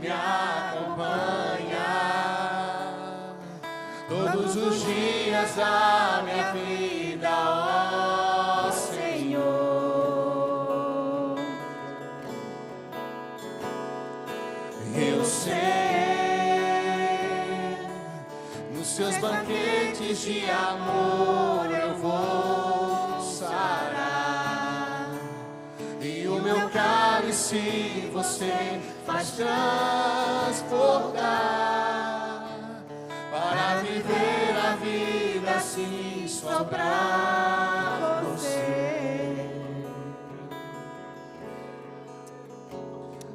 me acompanha todos os dias da minha vida, ó Senhor. Eu sei, nos seus banquetes de amor eu vou sarar, e o meu cálice você faz transbordar, para viver a vida assim só pra você,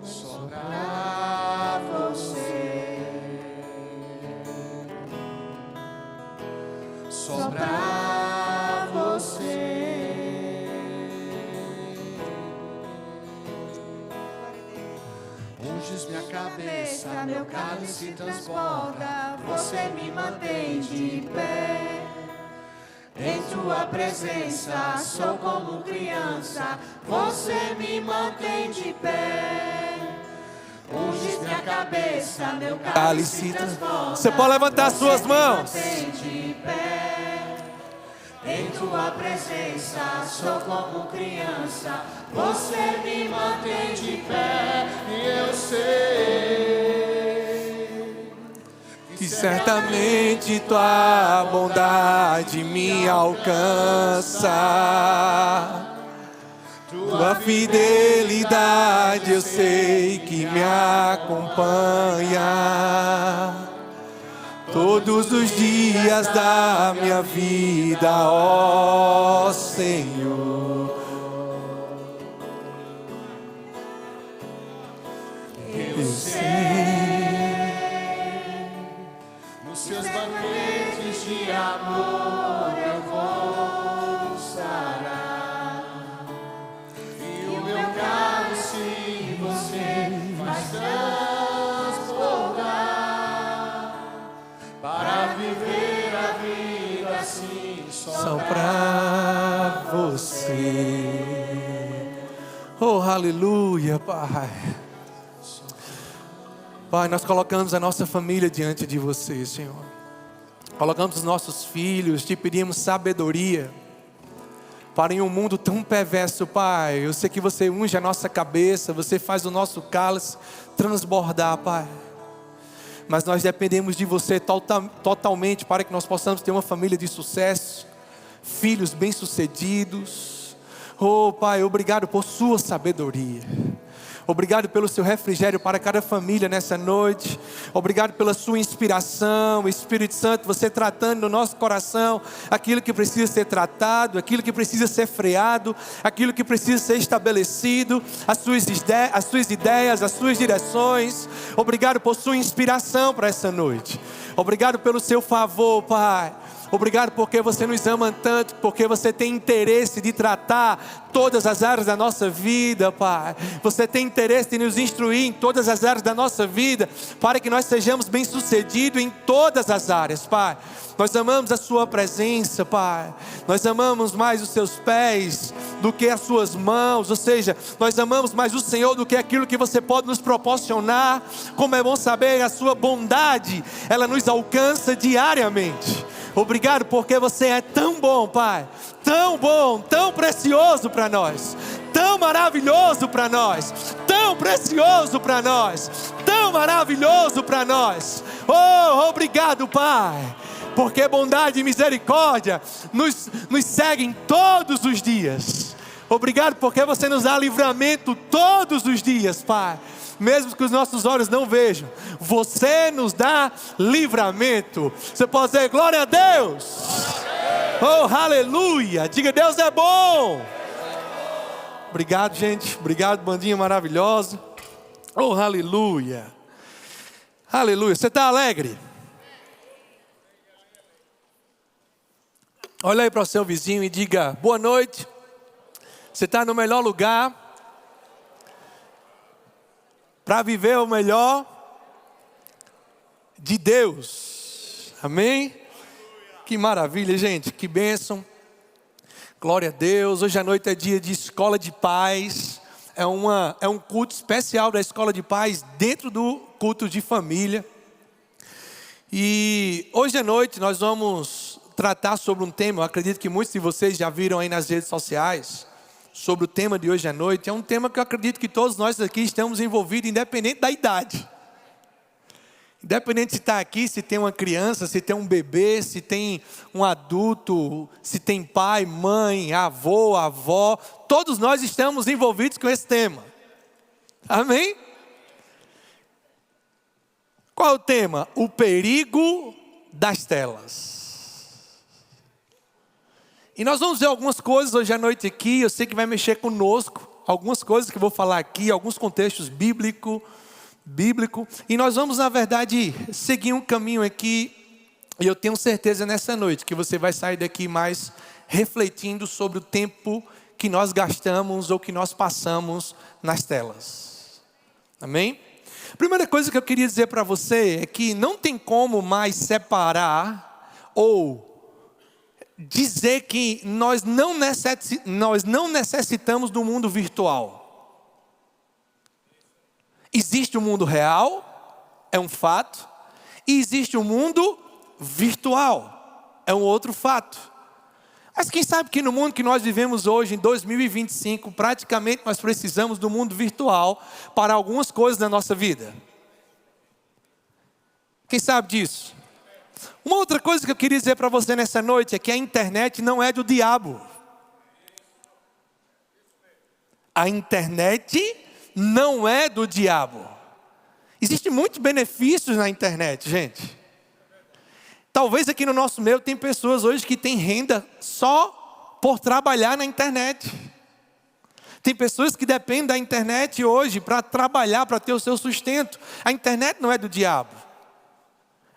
só pra você, só pra você. Unges minha cabeça, meu cálice transborda, você me mantém de pé. Em tua presença sou como criança, você me mantém de pé. Unges minha cabeça, meu cálice transborda, Você pode levantar suas mãos. Em tua presença sou como criança, você me mantém de pé. E eu sei Que certamente tua bondade me alcança. Tua fidelidade eu sei que me acompanha todos os dias da minha vida, ó Senhor. eu sei, nos seus banquetes de amor eu vou sarar, e o meu cálice você faz transbordar, para viver a vida assim Só pra você. Oh, aleluia, Pai. Pai, nós colocamos a nossa família diante de você, Senhor. Colocamos os nossos filhos, te pedimos sabedoria. Para em um mundo tão perverso, Pai, eu sei que você unge a nossa cabeça, você faz o nosso cálice transbordar, Pai. Mas nós dependemos de você totalmente para que nós possamos ter uma família de sucesso, filhos bem-sucedidos. Oh, Pai, obrigado por sua sabedoria. Obrigado pelo seu refrigério para cada família nessa noite. Obrigado pela sua inspiração, Espírito Santo, você tratando no nosso coração aquilo que precisa ser tratado, aquilo que precisa ser freado, aquilo que precisa ser estabelecido, as suas ideias, as suas direções. Obrigado por sua inspiração para essa noite. Obrigado pelo seu favor, Pai. Obrigado porque você nos ama tanto, porque você tem interesse de tratar todas as áreas da nossa vida, Pai. Você tem interesse de nos instruir em todas as áreas da nossa vida, para que nós sejamos bem-sucedidos em todas as áreas, Pai. Nós amamos a sua presença, Pai. Nós amamos mais os seus pés do que as suas mãos, ou seja, nós amamos mais o Senhor do que aquilo que você pode nos proporcionar. Como é bom saber, a sua bondade, ela nos alcança diariamente. Obrigado porque você é tão bom, Pai, tão bom, tão precioso para nós, tão maravilhoso para nós, tão precioso para nós, tão maravilhoso para nós. Oh, obrigado, Pai, porque bondade e misericórdia nos seguem todos os dias. Obrigado porque você nos dá livramento todos os dias, Pai. Mesmo que os nossos olhos não vejam, você nos dá livramento. Você pode dizer glória a Deus. Oh, aleluia. Diga, Deus é bom. Obrigado, gente. Obrigado, bandinha maravilhosa. Oh, aleluia. Aleluia. Você está alegre? Olha aí para o seu vizinho e diga, boa noite. Você está no melhor lugar para viver o melhor de Deus. Amém? Que maravilha, gente. Que bênção. Glória a Deus. Hoje à noite é dia de escola de paz. é um culto especial da Escola de Paz dentro do culto de família. E hoje à noite nós vamos tratar sobre um tema, eu acredito que muitos de vocês já viram aí nas redes sociais, sobre o tema de hoje à noite. É um tema que eu acredito que todos nós aqui estamos envolvidos, independente da idade. Independente se está aqui, se tem uma criança, se tem um bebê, se tem um adulto, se tem pai, mãe, avô, avó, todos nós estamos envolvidos com esse tema. Amém? Qual é o tema? O perigo das telas. E nós vamos ver algumas coisas hoje à noite aqui, eu sei que vai mexer conosco, algumas coisas que eu vou falar aqui, alguns contextos bíblico, e nós vamos, na verdade, seguir um caminho aqui, e eu tenho certeza nessa noite que você vai sair daqui mais refletindo sobre o tempo que nós gastamos ou que nós passamos nas telas. Amém? A primeira coisa que eu queria dizer para você é que não tem como mais separar ou dizer que nós não necessitamos do mundo virtual. Existe o mundo real, é um fato, e existe o mundo virtual, é um outro fato. Mas quem sabe que no mundo que nós vivemos hoje, em 2025, praticamente nós precisamos do mundo virtual para algumas coisas da nossa vida. Quem sabe disso? Uma outra coisa que eu queria dizer para você nessa noite é que a internet não é do diabo. A internet não é do diabo. Existem muitos benefícios na internet, gente. Talvez aqui no nosso meio tem pessoas hoje que têm renda só por trabalhar na internet. Tem pessoas que dependem da internet hoje para trabalhar, para ter o seu sustento. A internet não é do diabo.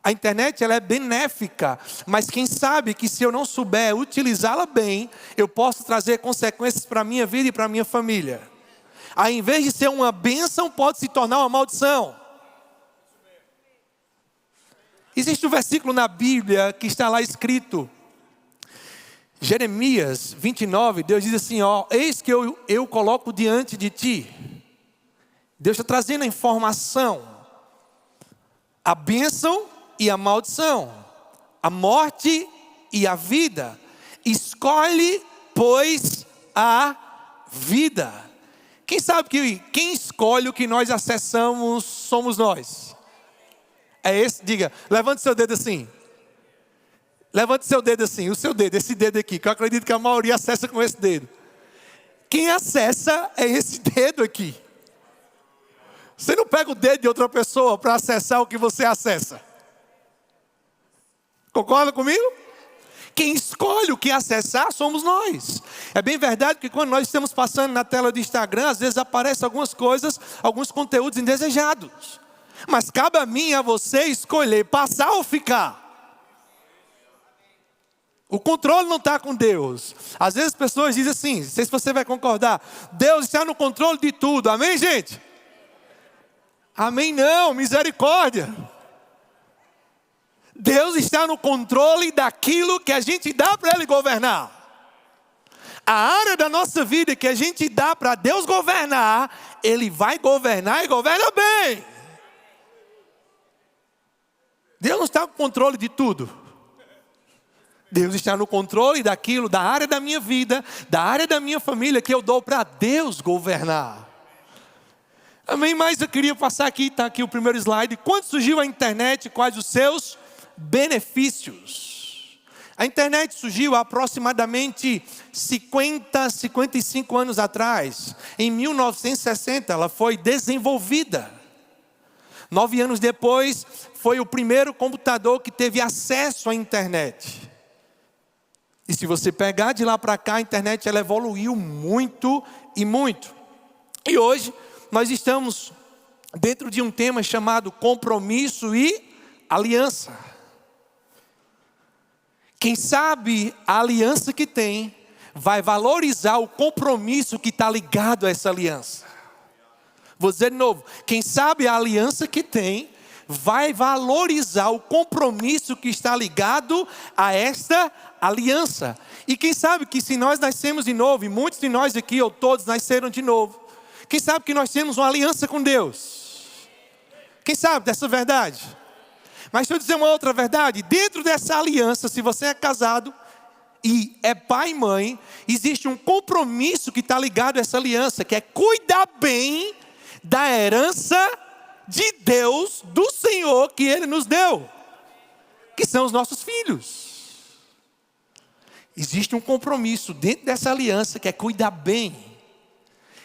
A internet ela é benéfica, mas quem sabe que se eu não souber utilizá-la bem, eu posso trazer consequências para a minha vida e para a minha família. Ao invés de ser uma bênção, pode se tornar uma maldição. Existe um versículo na Bíblia que está lá escrito, Jeremias 29, Deus diz assim, eis que eu coloco diante de ti. Deus está trazendo a informação, a bênção e a maldição, a morte e a vida. Escolhe, pois, a vida. Quem sabe que quem escolhe o que nós acessamos somos nós? É esse, diga, levante seu dedo assim. Levante seu dedo assim, o seu dedo, esse dedo aqui, que eu acredito que a maioria acessa com esse dedo. Quem acessa é esse dedo aqui. Você não pega o dedo de outra pessoa para acessar o que você acessa. Concorda comigo? Quem escolhe o que acessar somos nós. É bem verdade que quando nós estamos passando na tela do Instagram, às vezes aparecem algumas coisas, alguns conteúdos indesejados. Mas cabe a mim e a você escolher passar ou ficar. O controle não está com Deus. Às vezes as pessoas dizem assim, não sei se você vai concordar, Deus está no controle de tudo. Amém, gente? Amém não, misericórdia. Deus está no controle daquilo que a gente dá para Ele governar. A área da nossa vida que a gente dá para Deus governar, Ele vai governar e governa bem. Deus não está no controle de tudo. Deus está no controle daquilo, da área da minha vida, da área da minha família que eu dou para Deus governar. Amém? Mas eu queria passar aqui, está aqui o primeiro slide. Quando surgiu a internet, quais os seus benefícios? A internet surgiu há aproximadamente 55 anos atrás. Em 1960 ela foi desenvolvida. 9 anos depois foi o primeiro computador que teve acesso à internet. E se você pegar de lá para cá, a internet ela evoluiu muito e muito. E hoje nós estamos dentro de um tema chamado compromisso e aliança. Quem sabe a aliança que tem, vai valorizar o compromisso que está ligado a essa aliança. Vou dizer de novo, quem sabe a aliança que tem, vai valorizar o compromisso que está ligado a esta aliança. E quem sabe que se nós nascemos de novo, e muitos de nós aqui, ou todos nasceram de novo, Quem sabe que nós temos uma aliança com Deus? Quem sabe dessa verdade? Mas deixa eu dizer uma outra verdade. Dentro dessa aliança, se você é casado e é pai e mãe, existe um compromisso que está ligado a essa aliança, que é cuidar bem da herança de Deus, do Senhor que Ele nos deu, que são os nossos filhos. Existe um compromisso dentro dessa aliança que é cuidar bem.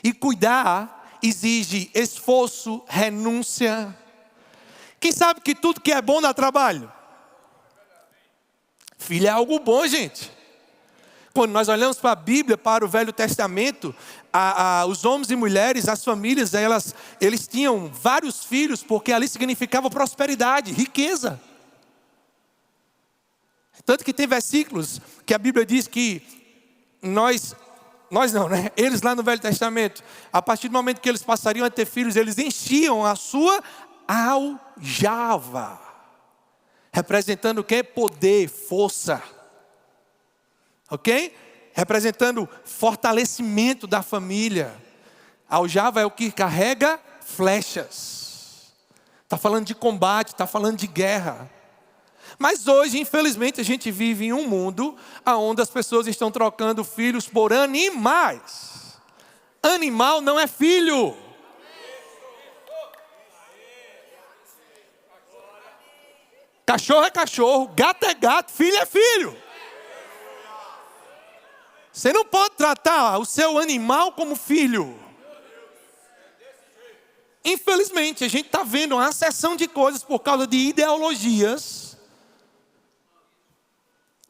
E cuidar exige esforço, renúncia. Quem sabe que tudo que é bom dá trabalho? Filho é algo bom, gente. Quando nós olhamos para a Bíblia, para o Velho Testamento, os homens e mulheres, as famílias, eles tinham vários filhos, porque ali significava prosperidade, riqueza. Tanto que tem versículos que a Bíblia diz que nós não, né? Eles lá no Velho Testamento, a partir do momento que eles passariam a ter filhos, eles enchiam a sua aljava. Representando o quê? Poder, força. Ok? Representando fortalecimento da família. A aljava é o que carrega flechas. Está falando de combate, está falando de guerra. Mas hoje, infelizmente, a gente vive em um mundo onde as pessoas estão trocando filhos por animais. Animal não é filho. Cachorro é cachorro, gato é gato, filho é filho. Você não pode tratar o seu animal como filho. Infelizmente, a gente está vendo uma seção de coisas por causa de ideologias,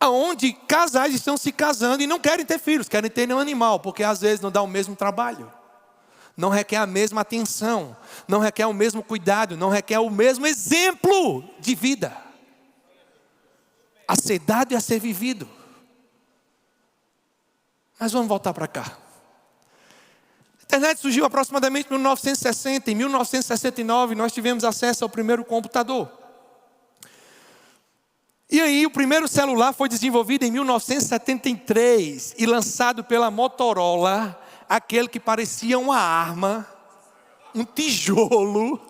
onde casais estão se casando e não querem ter filhos, querem ter um animal, porque às vezes não dá o mesmo trabalho, não requer a mesma atenção, não requer o mesmo cuidado, não requer o mesmo exemplo de vida. A ser dado e a ser vivido. Mas vamos voltar para cá. A internet surgiu aproximadamente em 1960. Em 1969 nós tivemos acesso ao primeiro computador. E aí o primeiro celular foi desenvolvido em 1973 e lançado pela Motorola, aquele que parecia uma arma, um tijolo,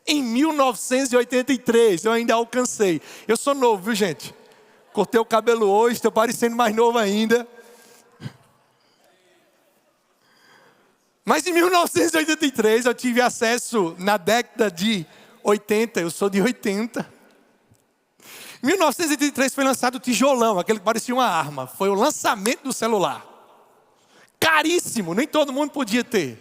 em 1983. Eu ainda alcancei. Eu sou novo, viu, gente? Cortei o cabelo hoje, estou parecendo mais novo ainda. Mas em 1983 eu tive acesso na década de 80, eu sou de 80. Em 1983 foi lançado o tijolão, aquele que parecia uma arma. Foi o lançamento do celular. Caríssimo, nem todo mundo podia ter.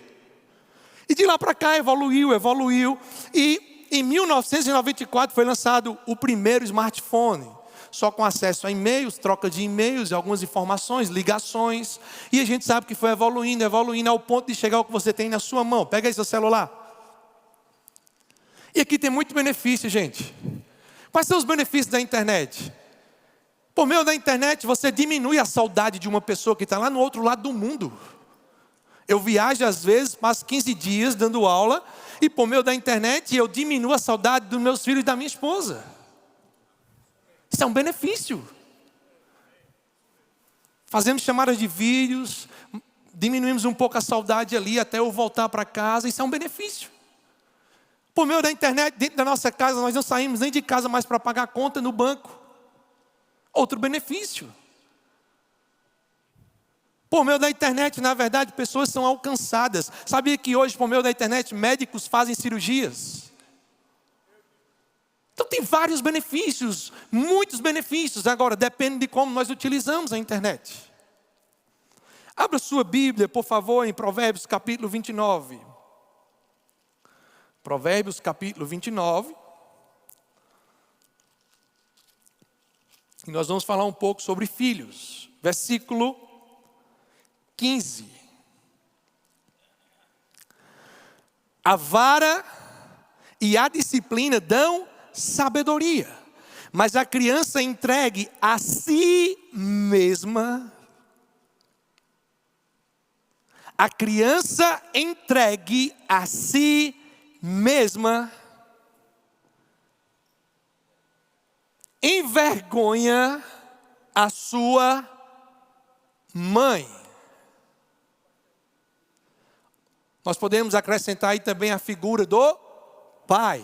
E de lá para cá evoluiu. E em 1994 foi lançado o primeiro smartphone. Só com acesso a e-mails, troca de e-mails, algumas informações, ligações. E a gente sabe que foi evoluindo ao ponto de chegar ao que você tem na sua mão. Pega aí seu celular. E aqui tem muito benefício, gente. Quais são os benefícios da internet? Por meio da internet, você diminui a saudade de uma pessoa que está lá no outro lado do mundo. Eu viajo às vezes, passo 15 dias dando aula, e por meio da internet eu diminuo a saudade dos meus filhos e da minha esposa. Isso é um benefício. Fazemos chamadas de vídeos, diminuímos um pouco a saudade ali até eu voltar para casa, isso é um benefício. Por meio da internet, dentro da nossa casa, nós não saímos nem de casa mais para pagar a conta no banco. Outro benefício. Por meio da internet, na verdade, pessoas são alcançadas. Sabia que hoje, por meio da internet, médicos fazem cirurgias? Então tem vários benefícios, muitos benefícios. Agora, depende de como nós utilizamos a internet. Abra sua Bíblia, por favor, em Provérbios capítulo 29. Provérbios capítulo 29. E nós vamos falar um pouco sobre filhos. Versículo 15. A vara e a disciplina dão sabedoria, mas a criança entregue a si mesma, envergonha a sua mãe. Nós podemos acrescentar aí também a figura do pai.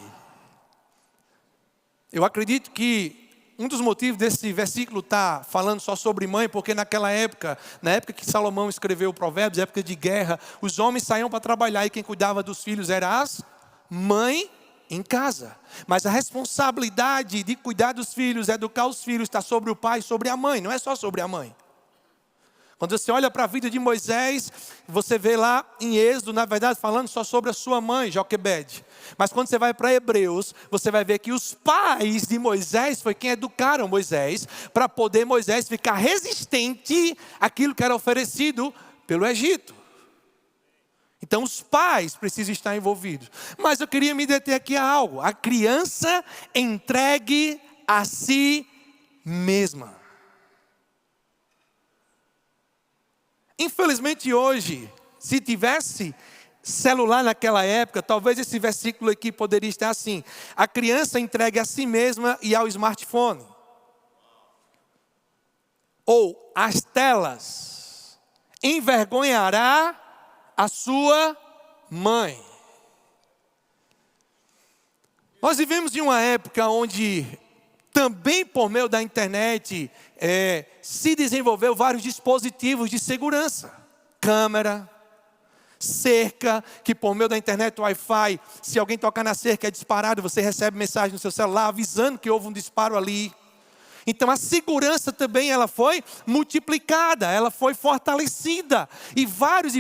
Eu acredito que um dos motivos desse versículo estar falando só sobre mãe, porque naquela época, na época que Salomão escreveu o Provérbios, época de guerra, os homens saíam para trabalhar e quem cuidava dos filhos era as mães em casa. Mas a responsabilidade de cuidar dos filhos, educar os filhos, está sobre o pai e sobre a mãe, não é só sobre a mãe. Quando você olha para a vida de Moisés, você vê lá em Êxodo, na verdade, falando só sobre a sua mãe, Joquebede. Mas quando você vai para Hebreus, você vai ver que os pais de Moisés foi quem educaram Moisés, para poder Moisés ficar resistente àquilo que era oferecido pelo Egito. Então os pais precisam estar envolvidos. Mas eu queria me deter aqui a algo. A criança entregue a si mesma. Infelizmente hoje, se tivesse celular naquela época, talvez esse versículo aqui poderia estar assim: a criança entregue a si mesma e ao smartphone. Ou as telas envergonhará a sua mãe. Nós vivemos em uma época onde também por meio da internet se desenvolveu vários dispositivos de segurança. Câmera, cerca, que por meio da internet, Wi-Fi, se alguém tocar na cerca é disparado, você recebe mensagem no seu celular avisando que houve um disparo ali. Então a segurança também ela foi multiplicada, ela foi fortalecida. E várias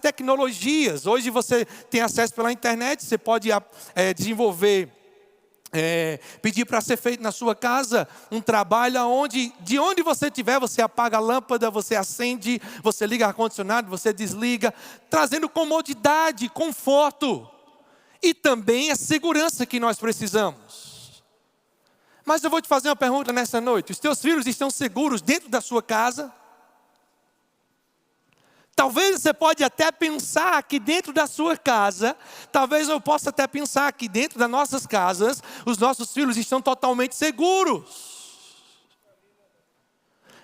tecnologias. Hoje você tem acesso pela internet, você pode desenvolver, pedir para ser feito na sua casa um trabalho de onde você estiver, você apaga a lâmpada, você acende, você liga o ar-condicionado, você desliga, trazendo comodidade, conforto e também a segurança que nós precisamos. Mas eu vou te fazer uma pergunta nessa noite: os teus filhos estão seguros dentro da sua casa? Talvez você pode até pensar que dentro da sua casa, talvez eu possa até pensar que dentro das nossas casas, os nossos filhos estão totalmente seguros.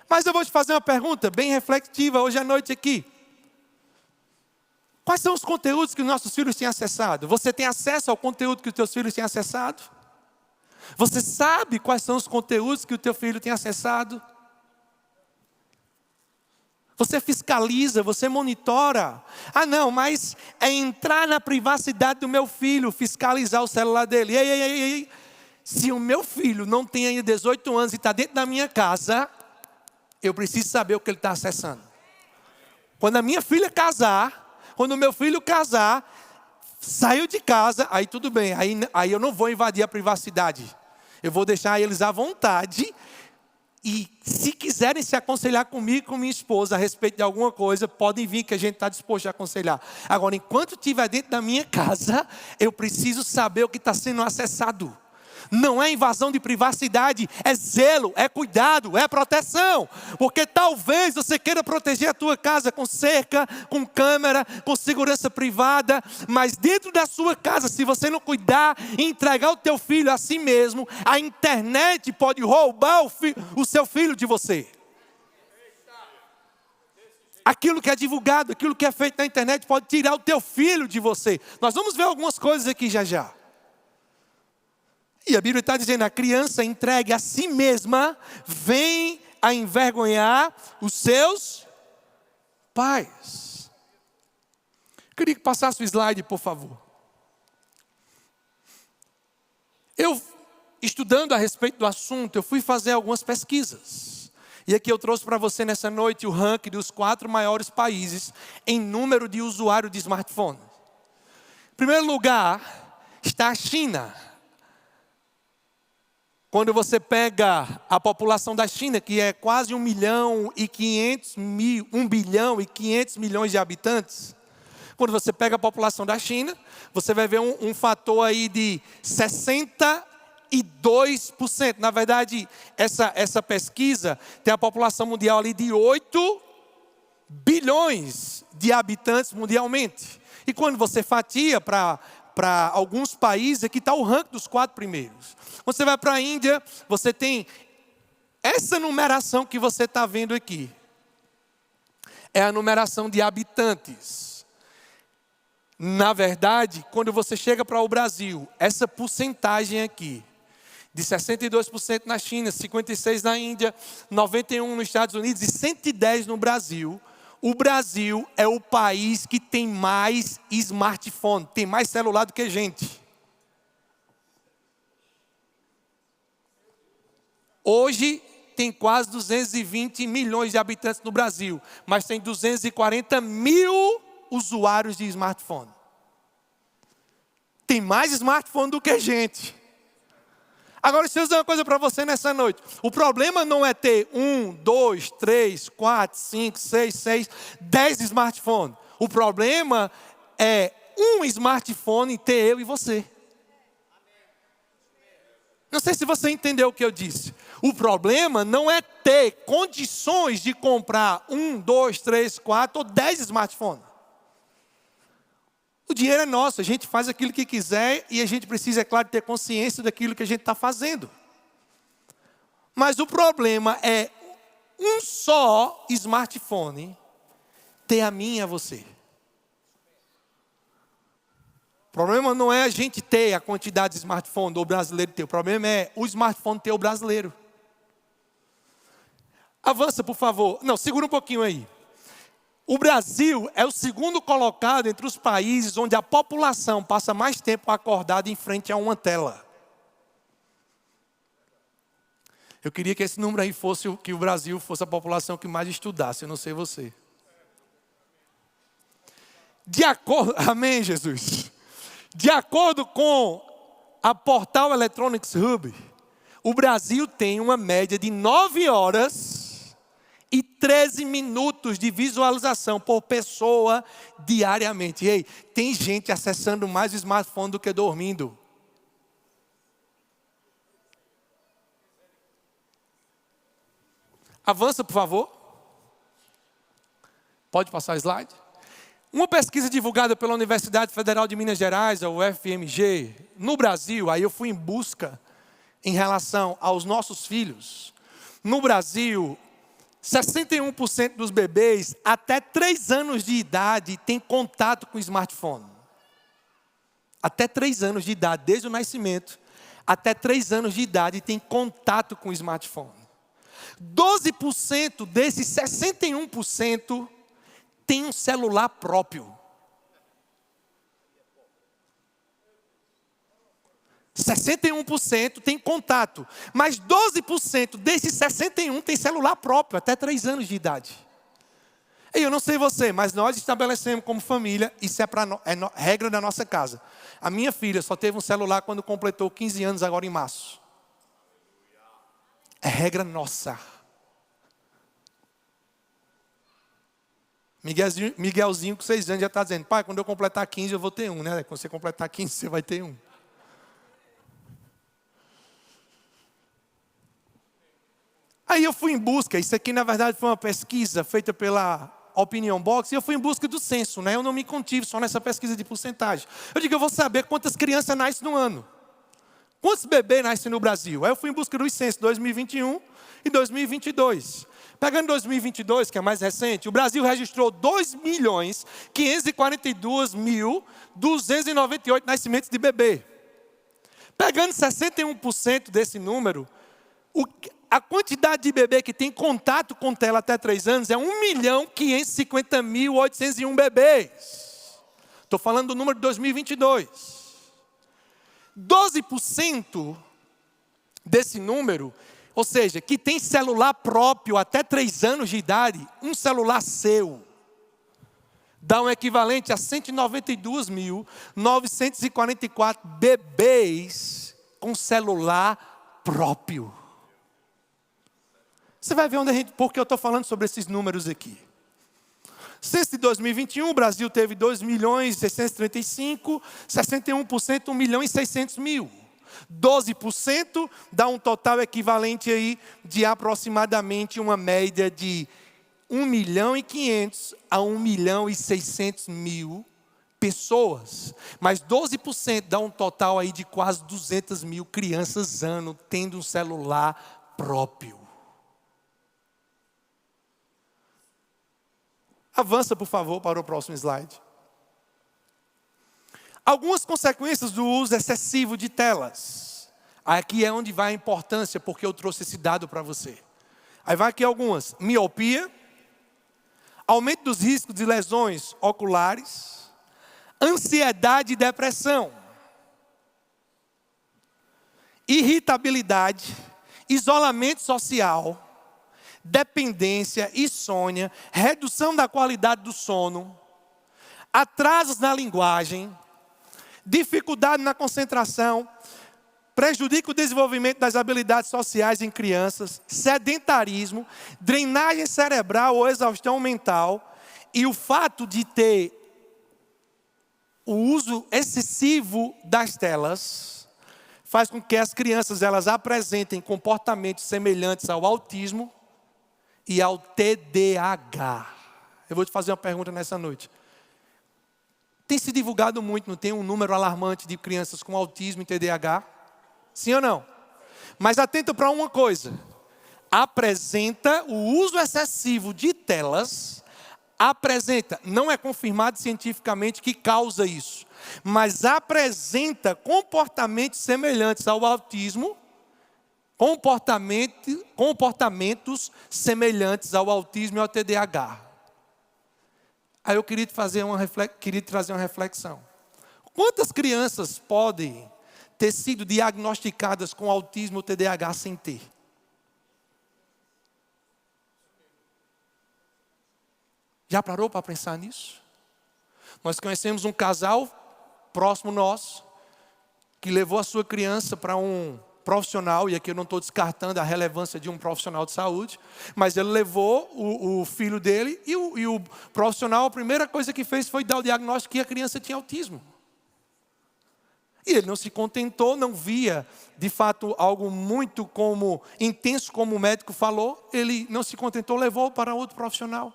Mas eu vou te fazer uma pergunta bem reflexiva hoje à noite aqui. Quais são os conteúdos que os nossos filhos têm acessado? Você tem acesso ao conteúdo que os teus filhos têm acessado? Você sabe quais são os conteúdos que o teu filho tem acessado? Você fiscaliza, você monitora. Ah não, mas é entrar na privacidade do meu filho, fiscalizar o celular dele. Ei. Se o meu filho não tem ainda 18 anos e está dentro da minha casa, eu preciso saber o que ele está acessando. Quando a minha filha casar, quando o meu filho casar, saiu de casa, aí tudo bem, aí eu não vou invadir a privacidade. Eu vou deixar eles à vontade. E se quiserem se aconselhar comigo e com minha esposa a respeito de alguma coisa, podem vir que a gente está disposto a aconselhar. Agora, enquanto estiver dentro da minha casa, eu preciso saber o que está sendo acessado. Não é invasão de privacidade, é zelo, é cuidado, é proteção. Porque talvez você queira proteger a tua casa com cerca, com câmera, com segurança privada. Mas dentro da sua casa, se você não cuidar e entregar o teu filho a si mesmo, a internet pode roubar o seu filho de você. Aquilo que é divulgado, aquilo que é feito na internet pode tirar o teu filho de você. Nós vamos ver algumas coisas aqui já. E a Bíblia está dizendo: a criança entregue a si mesma vem a envergonhar os seus pais. Eu queria que passasse o slide, por favor. Eu, estudando a respeito do assunto, eu fui fazer algumas pesquisas. E aqui eu trouxe para você nessa noite o ranking dos 4 maiores países em número de usuários de smartphone. Em primeiro lugar está a China. Quando você pega a população da China, que é quase 1 bilhão e 500 milhões de habitantes. Quando você pega a população da China, você vai ver um fator aí de 62%. Na verdade, essa pesquisa tem a população mundial ali de 8 bilhões de habitantes mundialmente. E quando você fatia para alguns países, aqui está o ranking dos 4 primeiros. Quando você vai para a Índia, você tem essa numeração que você está vendo aqui. É a numeração de habitantes. Na verdade, quando você chega para o Brasil, essa porcentagem aqui, de 62% na China, 56% na Índia, 91% nos Estados Unidos e 110% no Brasil. O Brasil é o país que tem mais smartphone, tem mais celular do que gente. Hoje tem quase 220 milhões de habitantes no Brasil, mas tem 240 mil usuários de smartphone. Tem mais smartphone do que gente. Agora, deixa eu dizer uma coisa para você nessa noite. O problema não é ter 1, 2, 3, 4, 5, 6, 10 smartphones. O problema é um smartphone ter eu e você. Não sei se você entendeu o que eu disse. O problema não é ter condições de comprar 1, 2, 3, 4 ou 10 smartphones. O dinheiro é nosso, a gente faz aquilo que quiser e a gente precisa, é claro, ter consciência daquilo que a gente está fazendo. Mas o problema é um só smartphone ter a mim e a você. O problema não é a gente ter a quantidade de smartphone ou o brasileiro ter. O problema é o smartphone ter o brasileiro. Avança, por favor. Não, segura um pouquinho aí. O Brasil é o segundo colocado entre os países onde a população passa mais tempo acordada em frente a uma tela. Eu queria que esse número aí fosse que o Brasil fosse a população que mais estudasse, eu não sei você. De acordo, amém, Jesus. De acordo com a Portal Electronics Hub, o Brasil tem uma média de 9 horas e 13 minutos de visualização por pessoa diariamente. E aí, tem gente acessando mais o smartphone do que dormindo. Avança, por favor. Pode passar o slide. Uma pesquisa divulgada pela Universidade Federal de Minas Gerais, a UFMG, no Brasil, aí eu fui em busca em relação aos nossos filhos. No Brasil, 61% dos bebês até 3 anos de idade têm contato com o smartphone. Até 3 anos de idade, desde o nascimento, até 3 anos de idade têm contato com o smartphone. 12% desses 61% tem um celular próprio. 61% tem contato, mas 12% desses 61% tem celular próprio, até 3 anos de idade. E eu não sei você, mas nós estabelecemos como família, isso é regra da nossa casa. A minha filha só teve um celular quando completou 15 anos, agora em março. É regra nossa. Miguelzinho, com 6 anos, já está dizendo: pai, quando eu completar 15 eu vou ter um, né? Quando você completar 15 você vai ter um. Aí eu fui em busca, isso aqui na verdade foi uma pesquisa feita pela Opinion Box, e eu fui em busca do censo, né? Eu não me contive só nessa pesquisa de porcentagem. Eu digo, eu vou saber quantas crianças nascem no ano. Quantos bebês nascem no Brasil? Aí eu fui em busca dos censos 2021 e 2022. Pegando 2022, que é mais recente, o Brasil registrou 2.542.298 nascimentos de bebê. Pegando 61% desse número, a quantidade de bebê que tem contato com tela até 3 anos é 1.550.801 bebês. Estou falando do número de 2022. 12% desse número, ou seja, que tem celular próprio até 3 anos de idade, um celular seu, dá um equivalente a 192.944 bebês com celular próprio. Você vai ver por que eu estou falando sobre esses números aqui. Censo de 2021, o Brasil teve 2.635.000, 61%, 1.600.000. 12% dá um total equivalente aí de aproximadamente uma média de 1.500.000 a 1.600.000 pessoas. Mas 12% dá um total aí de quase 200.000 crianças ano tendo um celular próprio. Avança, por favor, para o próximo slide. Algumas consequências do uso excessivo de telas. Aqui é onde vai a importância, porque eu trouxe esse dado para você. Aí vai aqui algumas. Miopia, aumento dos riscos de lesões oculares, ansiedade e depressão, irritabilidade, isolamento social, dependência, insônia, redução da qualidade do sono, atrasos na linguagem, dificuldade na concentração, prejudica o desenvolvimento das habilidades sociais em crianças, sedentarismo, drenagem cerebral ou exaustão mental, e o fato de ter o uso excessivo das telas faz com que as crianças elas apresentem comportamentos semelhantes ao autismo e ao TDAH. Eu vou te fazer uma pergunta nessa noite. Tem se divulgado muito, não tem um número alarmante de crianças com autismo e TDAH? Sim ou não? Mas atenta para uma coisa. Apresenta o uso excessivo de telas, não é confirmado cientificamente que causa isso, mas apresenta comportamentos semelhantes ao autismo, comportamentos semelhantes ao autismo e ao TDAH. Aí eu queria trazer uma reflexão. Quantas crianças podem ter sido diagnosticadas com autismo ou TDAH sem ter? Já parou para pensar nisso? Nós conhecemos um casal próximo nosso que levou a sua criança para um profissional, e aqui eu não estou descartando a relevância de um profissional de saúde, mas ele levou o filho dele e o profissional, a primeira coisa que fez foi dar o diagnóstico que a criança tinha autismo. E ele não se contentou, não via de fato algo muito intenso como o médico falou, ele não se contentou, levou para outro profissional.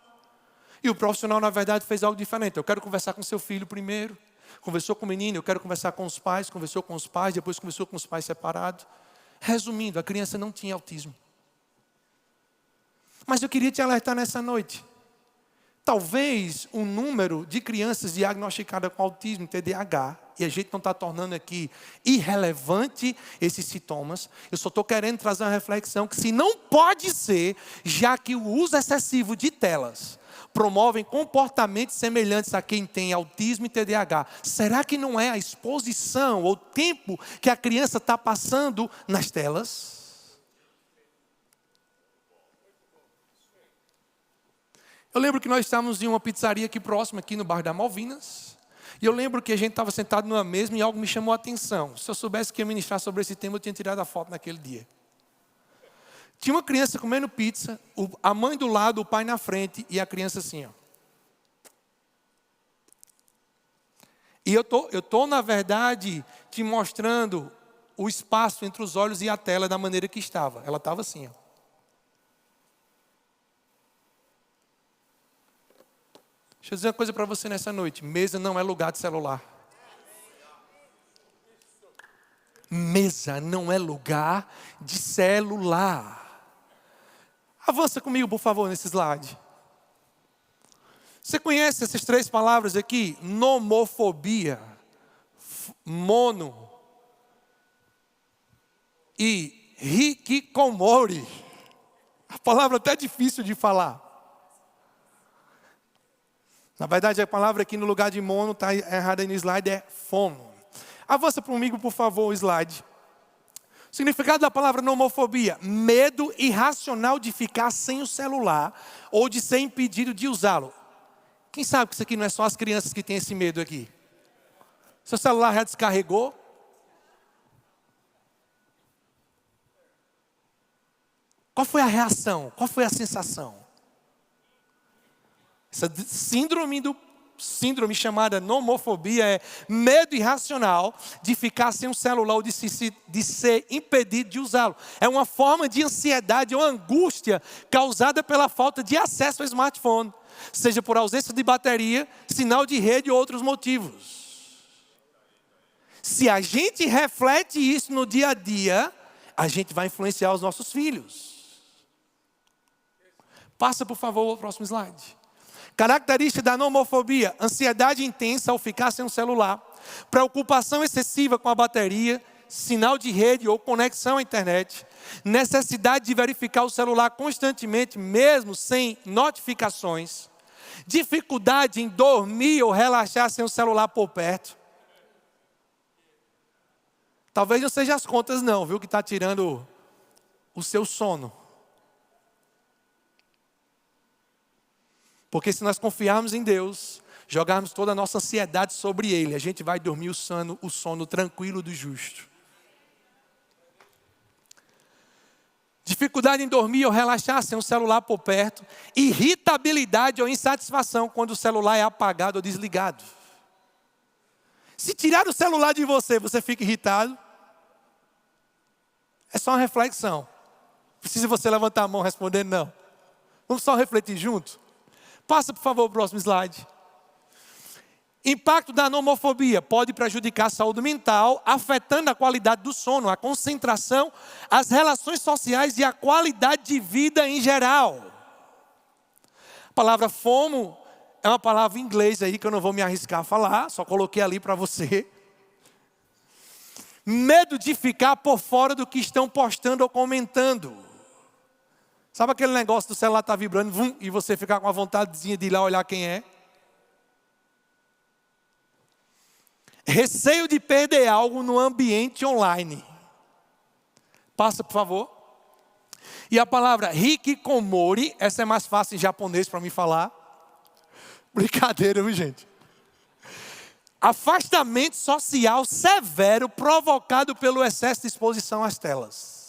E o profissional, na verdade, fez algo diferente. Eu quero conversar com seu filho primeiro. Conversou com o menino, eu quero conversar com os pais. Conversou com os pais, depois conversou com os pais separados. Resumindo, a criança não tinha autismo. Mas eu queria te alertar nessa noite. Talvez o número de crianças diagnosticadas com autismo, TDAH, e a gente não está tornando aqui irrelevante esses sintomas. Eu só estou querendo trazer uma reflexão que se não pode ser, já que o uso excessivo de telas promovem comportamentos semelhantes a quem tem autismo e TDAH. Será que não é a exposição ou o tempo que a criança está passando nas telas? Eu lembro que nós estávamos em uma pizzaria aqui próxima, aqui no bairro da Malvinas. E eu lembro que a gente estava sentado numa mesa e algo me chamou a atenção. Se eu soubesse que ia ministrar sobre esse tema, eu tinha tirado a foto naquele dia. Tinha uma criança comendo pizza, a mãe do lado, o pai na frente e a criança assim, ó. E eu tô na verdade te mostrando o espaço entre os olhos e a tela da maneira que estava. Ela estava assim, ó. Deixa eu dizer uma coisa para você nessa noite. Mesa não é lugar de celular. Mesa não é lugar de celular. Avança comigo, por favor, nesse slide. Você conhece essas três palavras aqui? Nomofobia, mono e hikikomori. A palavra até difícil de falar. Na verdade, a palavra aqui no lugar de mono está errada aí no slide, é fono. Avança comigo, por favor, o slide. O significado da palavra nomofobia: medo irracional de ficar sem o celular ou de ser impedido de usá-lo. Quem sabe que isso aqui não é só as crianças que têm esse medo aqui? Seu celular já descarregou? Qual foi a reação? Qual foi a sensação? Essa síndrome chamada nomofobia é medo irracional de ficar sem um celular ou de ser impedido de usá-lo. É uma forma de ansiedade ou angústia causada pela falta de acesso ao smartphone, seja por ausência de bateria, sinal de rede ou outros motivos. Se a gente reflete isso no dia a dia, a gente vai influenciar os nossos filhos. Passa, por favor, o próximo slide. Característica da nomofobia: ansiedade intensa ao ficar sem um celular, preocupação excessiva com a bateria, sinal de rede ou conexão à internet, necessidade de verificar o celular constantemente, mesmo sem notificações, dificuldade em dormir ou relaxar sem o celular por perto. Talvez não seja as contas não, viu, que está tirando o seu sono. Porque se nós confiarmos em Deus, jogarmos toda a nossa ansiedade sobre Ele, a gente vai dormir o sono tranquilo do justo. Dificuldade em dormir ou relaxar sem o celular por perto. Irritabilidade ou insatisfação quando o celular é apagado ou desligado. Se tirar o celular de você, você fica irritado? É só uma reflexão. Precisa você levantar a mão respondendo não. Vamos só refletir junto? Passa, por favor, o próximo slide. Impacto da nomofobia pode prejudicar a saúde mental, afetando a qualidade do sono, a concentração, as relações sociais e a qualidade de vida em geral. A palavra FOMO é uma palavra em inglês aí que eu não vou me arriscar a falar, só coloquei ali para você. Medo de ficar por fora do que estão postando ou comentando. Sabe aquele negócio do celular estar vibrando e você ficar com a vontadezinha de ir lá olhar quem é? Receio de perder algo no ambiente online. Passa, por favor. E a palavra hikikomori, essa é mais fácil em japonês para me falar. Brincadeira, viu, gente? Afastamento social severo provocado pelo excesso de exposição às telas.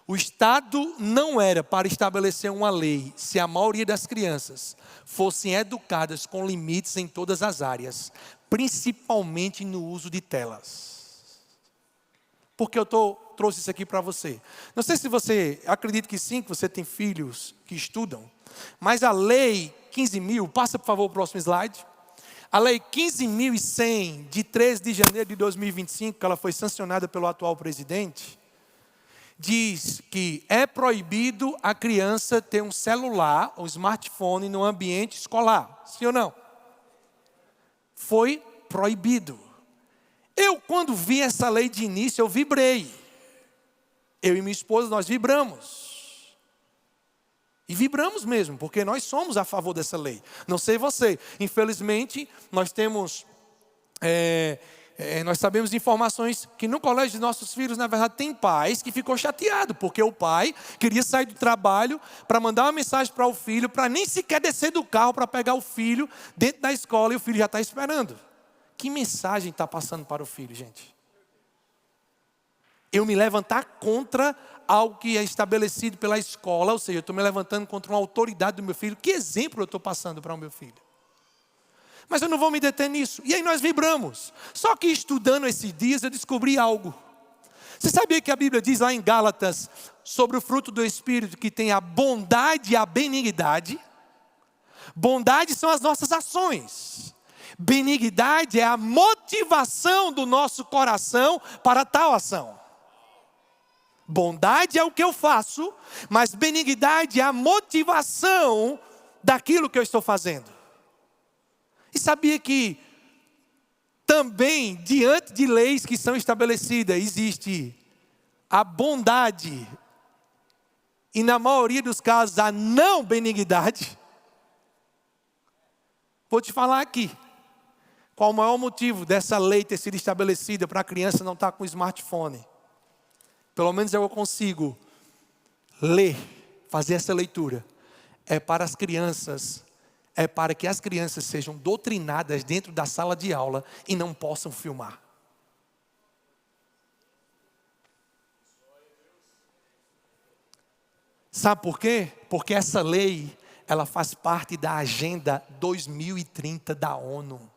O Estado não era para estabelecer uma lei se a maioria das crianças fossem educadas com limites em todas as áreas, principalmente no uso de telas. Por que eu trouxe isso aqui para você? Não sei se você, acredito que sim, que você tem filhos que estudam, mas a lei 15.000, passa por favor o próximo slide. A lei 15.100, de 13 de janeiro de 2025, que ela foi sancionada pelo atual presidente, diz que é proibido a criança ter um celular, um smartphone no ambiente escolar. Sim ou não? Foi proibido. Eu, quando vi essa lei de início, eu vibrei. Eu e minha esposa, nós vibramos. E vibramos mesmo, porque nós somos a favor dessa lei. Não sei você. Infelizmente, nós temos... nós sabemos de informações que no colégio de nossos filhos, na verdade, tem pais que ficou chateado, porque o pai queria sair do trabalho para mandar uma mensagem para o filho, para nem sequer descer do carro para pegar o filho dentro da escola e o filho já está esperando. Que mensagem está passando para o filho, gente? Eu me levantar contra algo que é estabelecido pela escola, ou seja, eu estou me levantando contra uma autoridade do meu filho. Que exemplo eu estou passando para o meu filho? Mas eu não vou me deter nisso. E aí nós vibramos. Só que estudando esses dias eu descobri algo. Você sabia que a Bíblia diz lá em Gálatas sobre o fruto do Espírito que tem a bondade e a benignidade? Bondade são as nossas ações. Benignidade é a motivação do nosso coração para tal ação. Bondade é o que eu faço, mas benignidade é a motivação daquilo que eu estou fazendo. E sabia que também, diante de leis que são estabelecidas, existe a bondade e, na maioria dos casos, a não benignidade? Vou te falar aqui. Qual o maior motivo dessa lei ter sido estabelecida para a criança não estar com o smartphone? Pelo menos eu consigo ler, fazer essa leitura. É para as crianças... É para que as crianças sejam doutrinadas dentro da sala de aula e não possam filmar. Sabe por quê? Porque essa lei, ela faz parte da Agenda 2030 da ONU.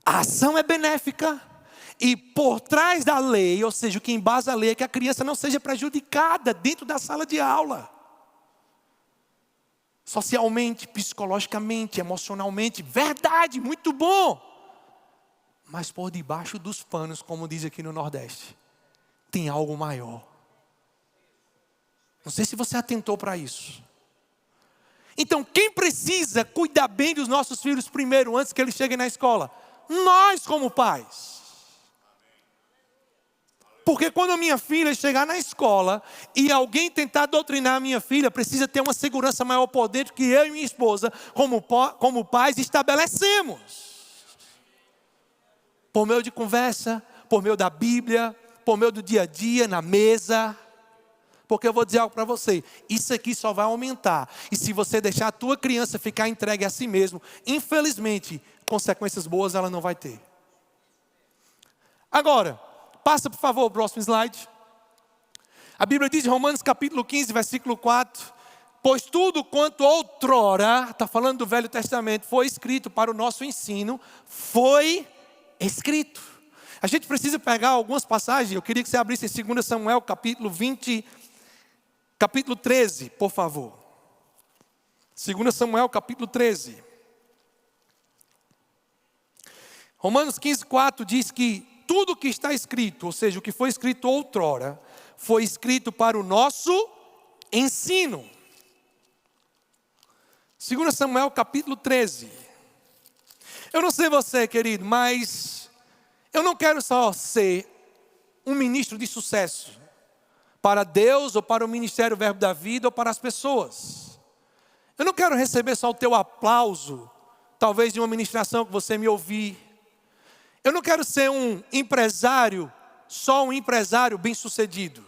A ação é benéfica. E por trás da lei, ou seja, o que embasa a lei é que a criança não seja prejudicada dentro da sala de aula. Socialmente, psicologicamente, emocionalmente, verdade, muito bom. Mas por debaixo dos panos, como diz aqui no Nordeste, tem algo maior. Não sei se você atentou para isso. Então, quem precisa cuidar bem dos nossos filhos primeiro, antes que eles cheguem na escola? Nós, como pais. Porque quando a minha filha chegar na escola e alguém tentar doutrinar a minha filha, precisa ter uma segurança maior por dentro que eu e minha esposa, como pais, estabelecemos. Por meio de conversa, por meio da Bíblia, por meio do dia a dia, na mesa. Porque eu vou dizer algo para você, isso aqui só vai aumentar. E se você deixar a tua criança ficar entregue a si mesmo, infelizmente, consequências boas ela não vai ter. Agora, passa por favor o próximo slide. A Bíblia diz em Romanos capítulo 15, versículo 4. Pois tudo quanto outrora, está falando do Velho Testamento, foi escrito para o nosso ensino, foi escrito. A gente precisa pegar algumas passagens, eu queria que você abrisse em 2 Samuel capítulo 13, por favor. 2 Samuel capítulo 13. Romanos 15, 4 diz que tudo o que está escrito, ou seja, o que foi escrito outrora, foi escrito para o nosso ensino. 2 Samuel capítulo 13. Eu não sei você, querido, mas eu não quero só ser um ministro de sucesso para Deus ou para o ministério Verbo da Vida ou para as pessoas. Eu não quero receber só o teu aplauso, talvez de uma ministração que você me ouvir. Eu não quero ser um empresário, só um empresário bem-sucedido.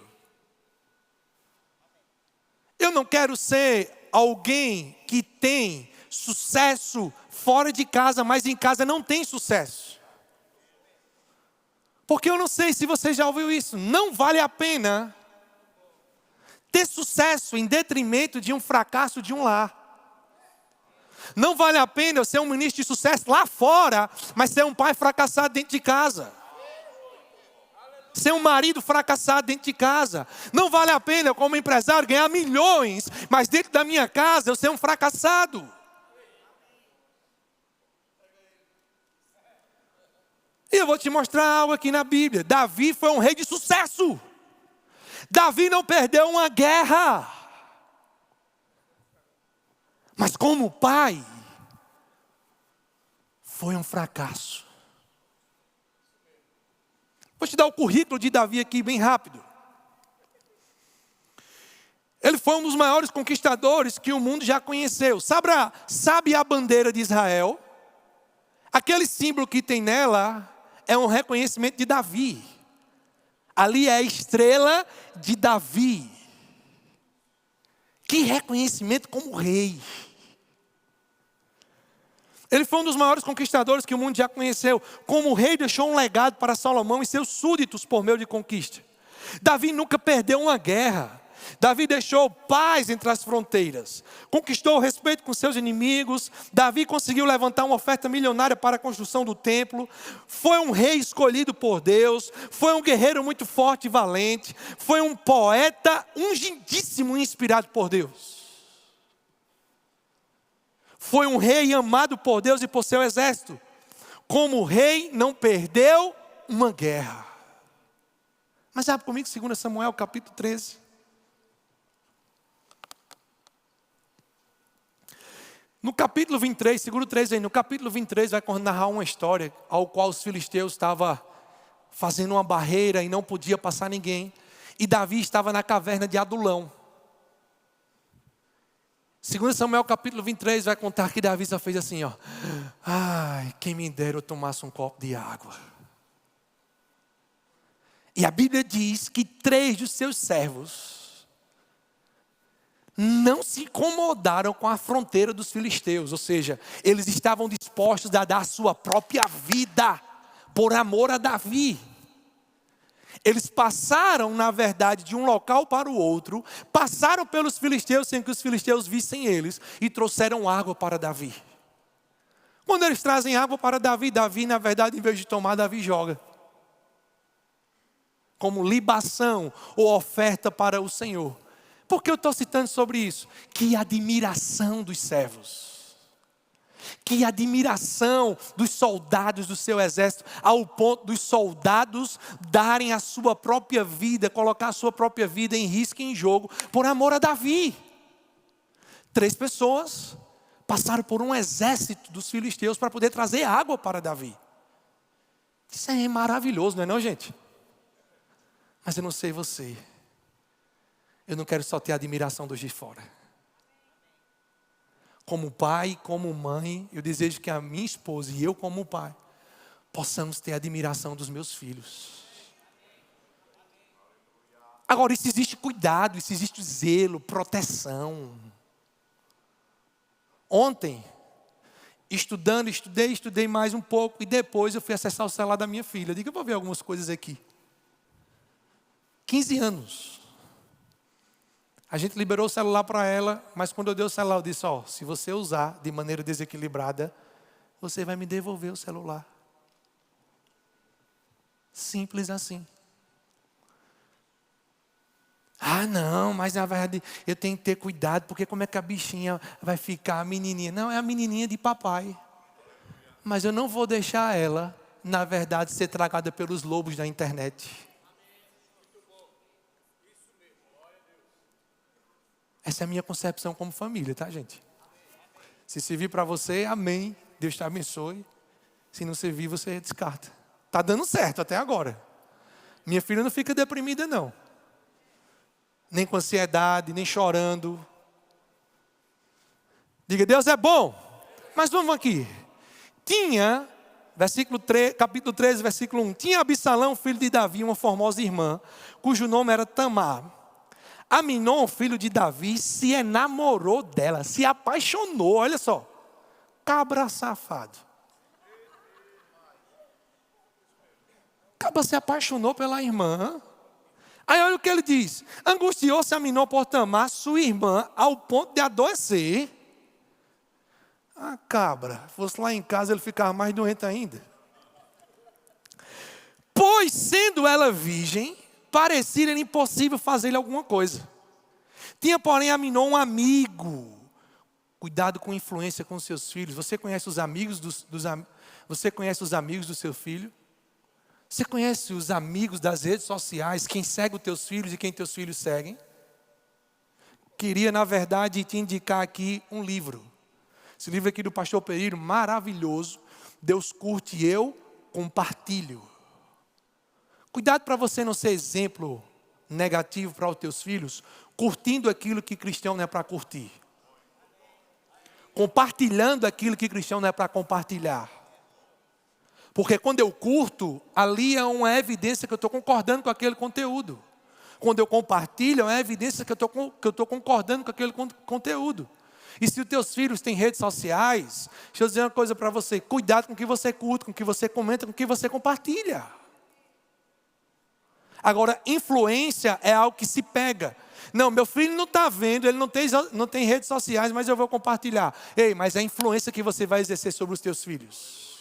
Eu não quero ser alguém que tem sucesso fora de casa, mas em casa não tem sucesso. Porque eu não sei se você já ouviu isso, não vale a pena ter sucesso em detrimento de um fracasso de um lar. Não vale a pena eu ser um ministro de sucesso lá fora, mas ser um pai fracassado dentro de casa. Ser um marido fracassado dentro de casa. Não vale a pena eu, como empresário, ganhar milhões, mas dentro da minha casa eu ser um fracassado. E eu vou te mostrar algo aqui na Bíblia. Davi foi um rei de sucesso. Davi não perdeu uma guerra. Mas como pai, foi um fracasso. Vou te dar o currículo de Davi aqui bem rápido. Ele foi um dos maiores conquistadores que o mundo já conheceu. Sabe a bandeira de Israel? Aquele símbolo que tem nela é um reconhecimento de Davi. Ali é a estrela de Davi. Que reconhecimento como rei. Ele foi um dos maiores conquistadores que o mundo já conheceu. Como rei, deixou um legado para Salomão e seus súditos por meio de conquista. Davi nunca perdeu uma guerra. Davi deixou paz entre as fronteiras. Conquistou o respeito com seus inimigos. Davi conseguiu levantar uma oferta milionária para a construção do templo. Foi um rei escolhido por Deus. Foi um guerreiro muito forte e valente. Foi um poeta ungidíssimo e inspirado por Deus. Foi um rei amado por Deus e por seu exército. Como rei, não perdeu uma guerra. Mas abre comigo 2 Samuel capítulo 13. No capítulo 23, segura o 13 aí, no capítulo 23 vai narrar uma história ao qual os filisteus estavam fazendo uma barreira e não podia passar ninguém. E Davi estava na caverna de Adulão. 2 Samuel capítulo 23 vai contar que Davi só fez assim, ó. Ai, quem me dera eu tomasse um copo de água. E a Bíblia diz que 3 dos seus servos não se incomodaram com a fronteira dos filisteus. Ou seja, eles estavam dispostos a dar a sua própria vida por amor a Davi. Eles passaram, na verdade, de um local para o outro, passaram pelos filisteus sem que os filisteus vissem eles e trouxeram água para Davi. Quando eles trazem água para Davi, Davi, na verdade, em vez de tomar, Davi joga. Como libação ou oferta para o Senhor. Por que eu estou citando sobre isso? Que admiração dos servos. Que admiração dos soldados do seu exército, ao ponto dos soldados darem a sua própria vida, colocar a sua própria vida em risco e em jogo, por amor a Davi. 3 pessoas passaram por um exército dos filisteus para poder trazer água para Davi. Isso é maravilhoso, não é não, gente? Mas eu não sei você. Eu não quero só ter a admiração dos de fora. Como pai, como mãe, eu desejo que a minha esposa e eu como pai possamos ter a admiração dos meus filhos. Agora, isso existe cuidado, isso existe zelo, proteção. Ontem, estudei mais um pouco e depois eu fui acessar o celular da minha filha. Diga, eu vou ver algumas coisas aqui. 15 anos. A gente liberou o celular para ela, mas quando eu dei o celular, eu disse, se você usar de maneira desequilibrada, você vai me devolver o celular. Simples assim. Não, mas na verdade eu tenho que ter cuidado, porque como é que a bichinha vai ficar, a menininha? Não, é a menininha de papai. Mas eu não vou deixar ela, na verdade, ser tragada pelos lobos da internet. Essa é a minha concepção como família, tá, gente? Se servir para você, amém. Deus te abençoe. Se não servir, você descarta. Tá dando certo até agora. Minha filha não fica deprimida, não. Nem com ansiedade, nem chorando. Diga, Deus é bom. Mas vamos aqui. Capítulo 13, versículo 1. Tinha Absalão, filho de Davi, uma formosa irmã, cujo nome era Tamar. Aminon, filho de Davi, se enamorou dela, se apaixonou, olha só. Cabra safado. Cabra se apaixonou pela irmã. Aí olha o que ele diz. Angustiou-se Aminon por Tamar, sua irmã, ao ponto de adoecer. Cabra, fosse lá em casa ele ficava mais doente ainda. Pois sendo ela virgem, parecia impossível fazer-lhe alguma coisa. Tinha porém Aminon um amigo. Cuidado com influência com seus filhos. Você conhece os amigos Você conhece os amigos do seu filho? Você conhece os amigos das redes sociais, quem segue os teus filhos e quem teus filhos seguem? Queria, na verdade, te indicar aqui um livro. Esse livro aqui do pastor Pereira, maravilhoso. Deus curte e eu compartilho. Cuidado para você não ser exemplo negativo para os teus filhos, curtindo aquilo que cristão não é para curtir. Compartilhando aquilo que cristão não é para compartilhar. Porque quando eu curto, ali é uma evidência que eu estou concordando com aquele conteúdo. Quando eu compartilho, é uma evidência que eu estou concordando com aquele conteúdo. E se os teus filhos têm redes sociais, deixa eu dizer uma coisa para você. Cuidado com o que você curte, com o que você comenta, com o que você compartilha. Agora, influência é algo que se pega. Não, meu filho não está vendo, ele não tem redes sociais, mas eu vou compartilhar. Ei, mas é a influência que você vai exercer sobre os teus filhos.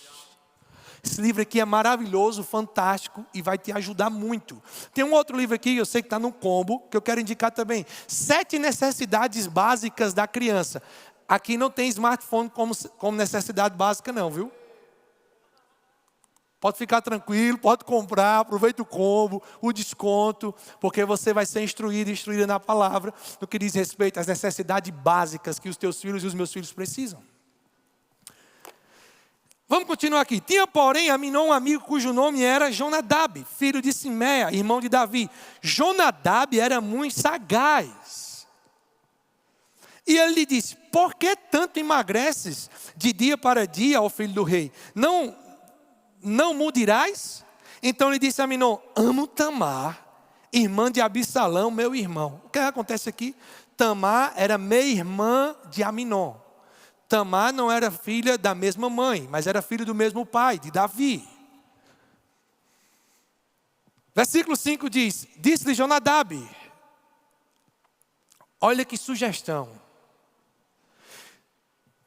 Esse livro aqui é maravilhoso, fantástico e vai te ajudar muito. Tem um outro livro aqui, eu sei que está no combo, que eu quero indicar também. 7 necessidades básicas da criança. Aqui não tem smartphone como necessidade básica não, viu? Pode ficar tranquilo, pode comprar, aproveita o combo, o desconto, porque você vai ser instruído e instruída na palavra, no que diz respeito às necessidades básicas que os teus filhos e os meus filhos precisam. Vamos continuar aqui. Tinha, porém, Aminon um amigo cujo nome era Jonadab, filho de Simeia, irmão de Davi. Jonadab era muito sagaz. E ele lhe disse, por que tanto emagreces de dia para dia, ó filho do rei? Não mudirás? Então ele disse a Aminon, amo Tamar, irmã de Absalão, meu irmão. O que acontece aqui? Tamar era meia-irmã de Aminon. Tamar não era filha da mesma mãe, mas era filho do mesmo pai, de Davi. Versículo 5 diz, disse-lhe Jonadab, olha que sugestão.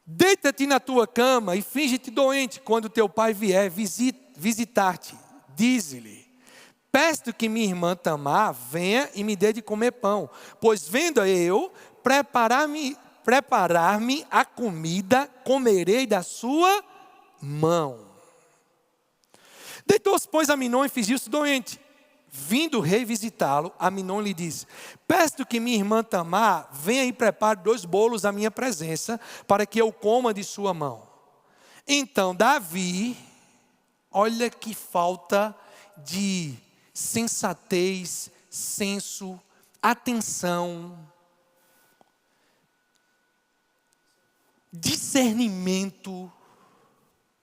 Deita-te na tua cama e finge-te doente quando teu pai vier visitar-te. Dize-lhe, peço que minha irmã Tamar venha e me dê de comer pão, pois vendo eu preparar-me a comida, comerei da sua mão. Deitou-se, pois, Aminon e fingiu-se doente. Vindo revisitá-lo, Aminon lhe disse: peço que minha irmã Tamar venha e prepare 2 bolos à minha presença, para que eu coma de sua mão. Então Davi, olha que falta de sensatez, senso, atenção, discernimento,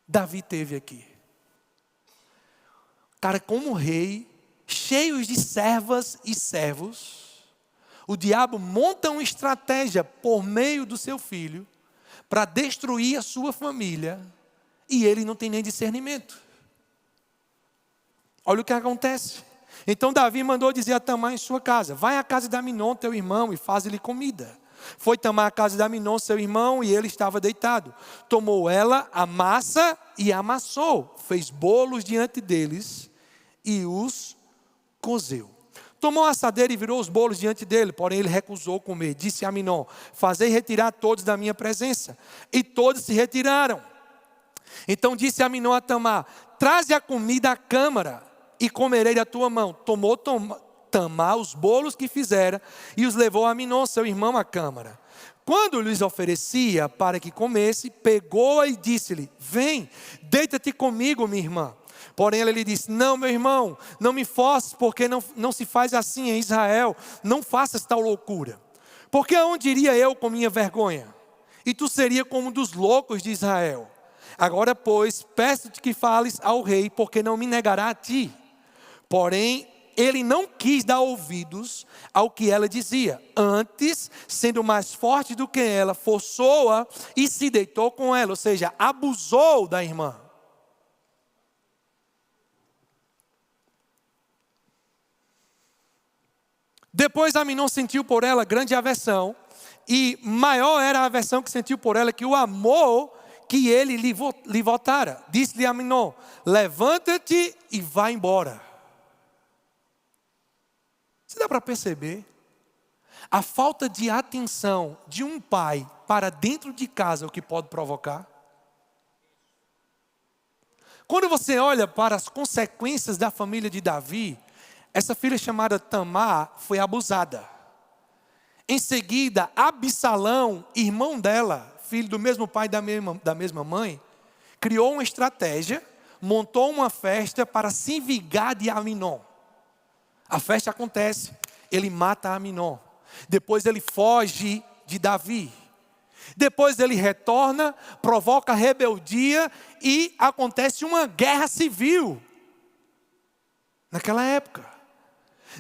Davi teve aqui. Cara, como rei, cheios de servas e servos, o diabo monta uma estratégia por meio do seu filho para destruir a sua família e ele não tem nem discernimento. Olha o que acontece. Então Davi mandou dizer a Tamar em sua casa: vai à casa de Aminon, teu irmão, e faz-lhe comida. Foi Tamar à casa de Aminon, seu irmão, e ele estava deitado. Tomou ela a massa e amassou, fez bolos diante deles e os cozeu. Tomou a assadeira e virou os bolos diante dele, porém ele recusou comer. Disse a Aminon: fazei retirar todos da minha presença. E todos se retiraram. Então disse Aminon a Tamar: traze a comida à câmara e comerei da tua mão. Tomou Tamar os bolos que fizera e os levou a Aminon, seu irmão, à câmara. Quando lhes oferecia para que comesse, pegou-a e disse-lhe: vem, deita-te comigo, minha irmã. Porém ela lhe disse: não, meu irmão, não me forces, porque não se faz assim em Israel. Não faças tal loucura. Porque aonde iria eu com minha vergonha? E tu seria como um dos loucos de Israel. Agora, pois, peço-te que fales ao rei, porque não me negará a ti. Porém, ele não quis dar ouvidos ao que ela dizia. Antes, sendo mais forte do que ela, forçou-a e se deitou com ela. Ou seja, abusou da irmã. Depois Aminon sentiu por ela grande aversão. E maior era a aversão que sentiu por ela que o amor que ele lhe votara. Disse-lhe Aminon: levanta-te e vá embora. Você dá para perceber a falta de atenção de um pai para dentro de casa, o que pode provocar? Quando você olha para as consequências da família de Davi, essa filha chamada Tamar foi abusada. Em seguida, Absalão, irmão dela, filho do mesmo pai e da mesma mãe, criou uma estratégia, montou uma festa para se vingar de Aminon. A festa acontece, ele mata Aminon. Depois ele foge de Davi. Depois ele retorna, provoca rebeldia e acontece uma guerra civil. Naquela época.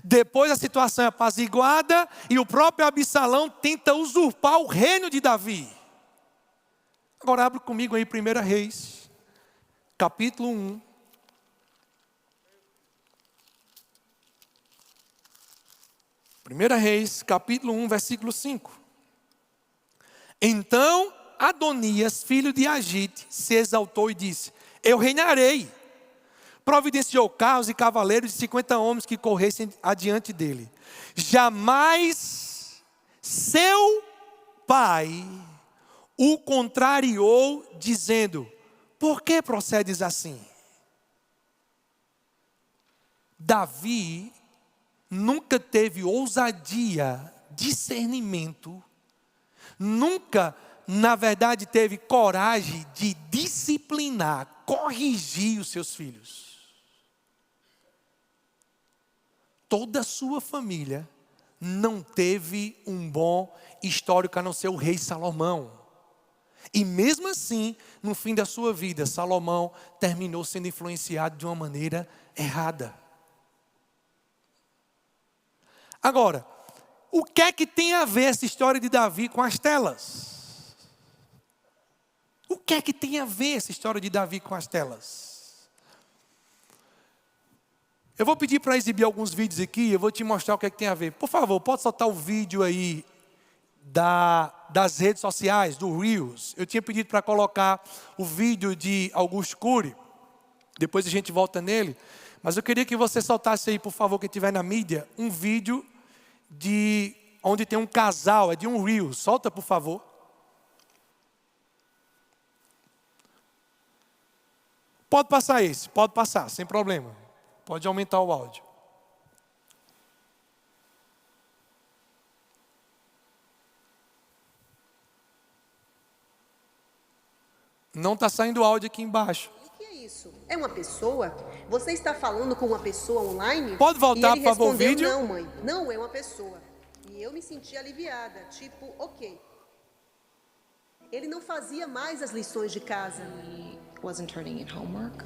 Depois a situação é apaziguada e o próprio Absalão tenta usurpar o reino de Davi. Agora abre comigo aí 1 Reis, capítulo 1. 1 Reis, capítulo 1, versículo 5. Então Adonias, filho de Agite, se exaltou e disse: eu reinarei. Providenciou carros e cavaleiros de 50 homens que corressem adiante dele. Jamais seu pai o contrariou, dizendo: por que procedes assim? Davi nunca teve ousadia, discernimento, nunca, na verdade, teve coragem de disciplinar, corrigir os seus filhos. Toda a sua família não teve um bom histórico a não ser o rei Salomão. E mesmo assim, no fim da sua vida, Salomão terminou sendo influenciado de uma maneira errada. Agora, o que é que tem a ver essa história de Davi com as telas? O que é que tem a ver essa história de Davi com as telas? Eu vou pedir para exibir alguns vídeos aqui, eu vou te mostrar o que é que tem a ver. Por favor, pode soltar o vídeo aí das redes sociais, do Reels. Eu tinha pedido para colocar o vídeo de Augusto Cury, depois a gente volta nele. Mas eu queria que você soltasse aí, por favor, quem estiver na mídia, um vídeo de onde tem um casal, é de um Reel. Solta, por favor. Pode passar esse, pode passar, sem problema. Pode aumentar o áudio. Não está saindo áudio aqui embaixo. O que é isso? É uma pessoa? Você está falando com uma pessoa online? Pode voltar, e ele por favor, o respondeu, vídeo? não, mãe, não é uma pessoa. E eu me senti aliviada, tipo, ok. Ele não fazia mais as lições de casa. He wasn't turning in homework.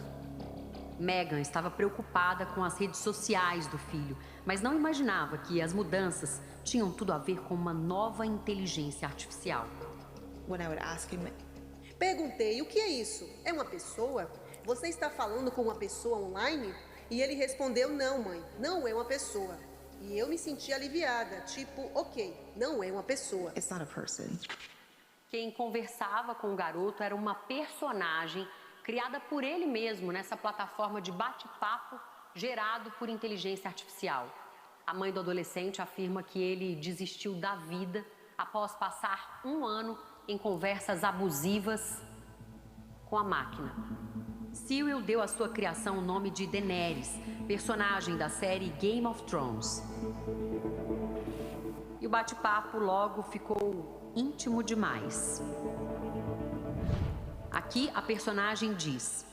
Megan estava preocupada com as redes sociais do filho, mas não imaginava que as mudanças tinham tudo a ver com uma nova inteligência artificial. When I would ask him, Perguntei, o que é isso? É uma pessoa? Você está falando com uma pessoa online? E ele respondeu, não, mãe, não é uma pessoa. E eu me senti aliviada, tipo, ok, não é uma pessoa. it's not a person. Quem conversava com o garoto era uma personagem criada por ele mesmo nessa plataforma de bate-papo gerado por inteligência artificial. A mãe do adolescente afirma que ele desistiu da vida após passar 1 ano em conversas abusivas com a máquina. Cyril deu à sua criação o nome de Daenerys, personagem da série Game of Thrones. E o bate-papo logo ficou íntimo demais. Aqui a personagem diz: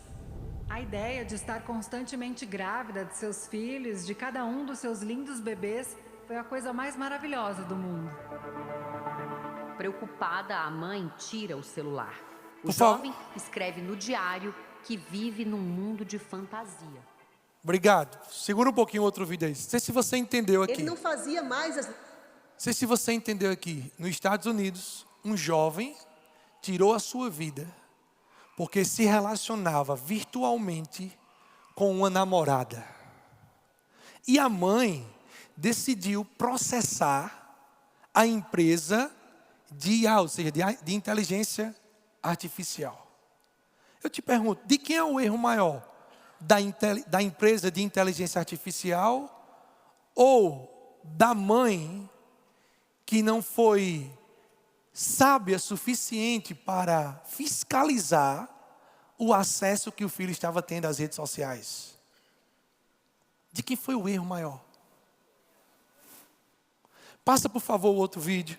A ideia de estar constantemente grávida de seus filhos, de cada um dos seus lindos bebês, foi a coisa mais maravilhosa do mundo. preocupada, a mãe tira o celular. O Por favor. jovem escreve no diário que vive num mundo de fantasia. Obrigado. Segura um pouquinho o outro vídeo aí. Não sei se você entendeu aqui. Ele não fazia mais as... Não sei se você entendeu aqui. Nos Estados Unidos, um jovem tirou a sua vida porque se relacionava virtualmente com uma namorada. E a mãe decidiu processar a empresa de IA, ou seja, de inteligência artificial. Eu te pergunto, de quem é o erro maior? Da empresa de inteligência artificial ou da mãe que não foi sábia suficiente para fiscalizar o acesso que o filho estava tendo às redes sociais? De quem foi o erro maior? Passa, por favor, o outro vídeo.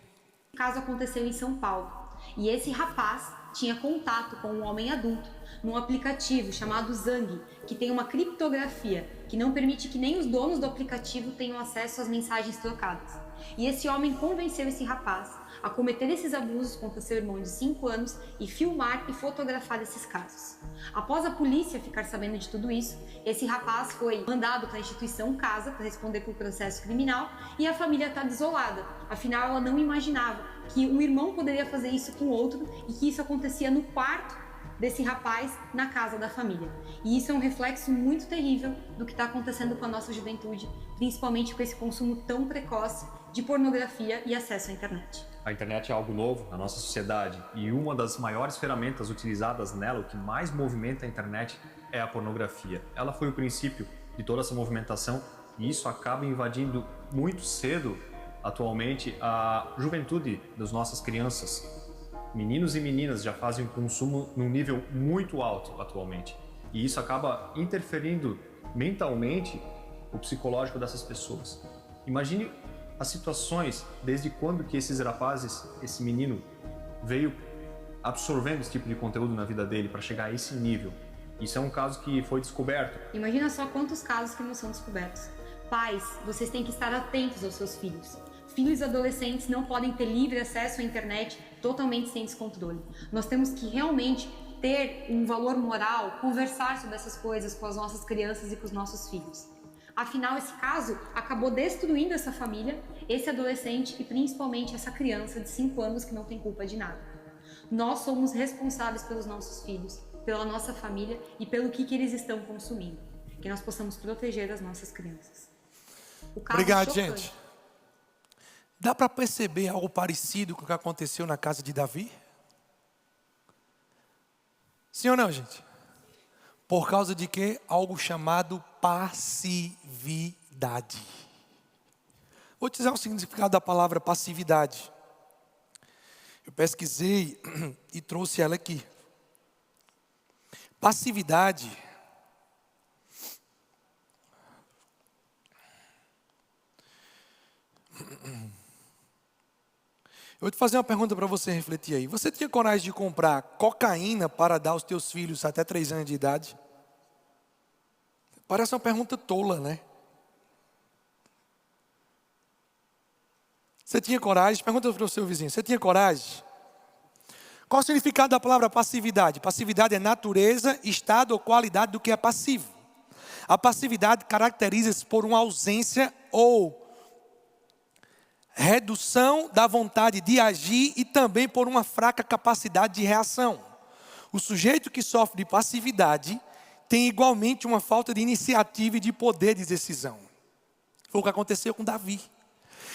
O caso aconteceu em São Paulo e esse rapaz tinha contato com um homem adulto num aplicativo chamado Zang, que tem uma criptografia que não permite que nem os donos do aplicativo tenham acesso às mensagens trocadas. E esse homem convenceu esse rapaz a cometer esses abusos contra seu irmão de 5 anos e filmar e fotografar esses casos. Após a polícia ficar sabendo de tudo isso, esse rapaz foi mandado para a instituição Casa para responder por processo criminal e a família está desolada. Afinal, ela não imaginava que um irmão poderia fazer isso com outro e que isso acontecia no quarto desse rapaz na casa da família. E isso é um reflexo muito terrível do que está acontecendo com a nossa juventude, principalmente com esse consumo tão precoce de pornografia e acesso à internet. A internet é algo novo na nossa sociedade e uma das maiores ferramentas utilizadas nela, o que mais movimenta a internet, é a pornografia. Ela foi o princípio de toda essa movimentação e isso acaba invadindo muito cedo, atualmente, a juventude das nossas crianças. Meninos e meninas já fazem um consumo num nível muito alto atualmente e isso acaba interferindo mentalmente o psicológico dessas pessoas. Imagine as situações, desde quando que esses rapazes, esse menino, veio absorvendo esse tipo de conteúdo na vida dele para chegar a esse nível. Isso é um caso que foi descoberto. Imagina só quantos casos que não são descobertos. Pais, vocês têm que estar atentos aos seus filhos. Filhos e adolescentes não podem ter livre acesso à internet totalmente sem descontrole. Nós temos que realmente ter um valor moral, conversar sobre essas coisas com as nossas crianças e com os nossos filhos. Afinal, esse caso acabou destruindo essa família, esse adolescente e principalmente essa criança de 5 anos que não tem culpa de nada. Nós somos responsáveis pelos nossos filhos, pela nossa família e pelo que eles estão consumindo. Que nós possamos proteger as nossas crianças. O caso Obrigado, chocante. gente. Dá para perceber algo parecido com o que aconteceu na casa de Davi? Sim ou não, gente? Por causa de quê? Algo chamado passividade. Vou te dizer o significado da palavra passividade. Eu pesquisei e trouxe ela aqui. Passividade vou te fazer uma pergunta para você refletir aí. Você tinha coragem de comprar cocaína para dar aos teus filhos até 3 anos de idade? Parece uma pergunta tola, né? Você tinha coragem? Pergunta para o seu vizinho. Você tinha coragem? Qual o significado da palavra passividade? Passividade é natureza, estado ou qualidade do que é passivo. A passividade caracteriza-se por uma ausência ou redução da vontade de agir e também por uma fraca capacidade de reação. O sujeito que sofre de passividade tem igualmente uma falta de iniciativa e de poder de decisão. Foi o que aconteceu com Davi.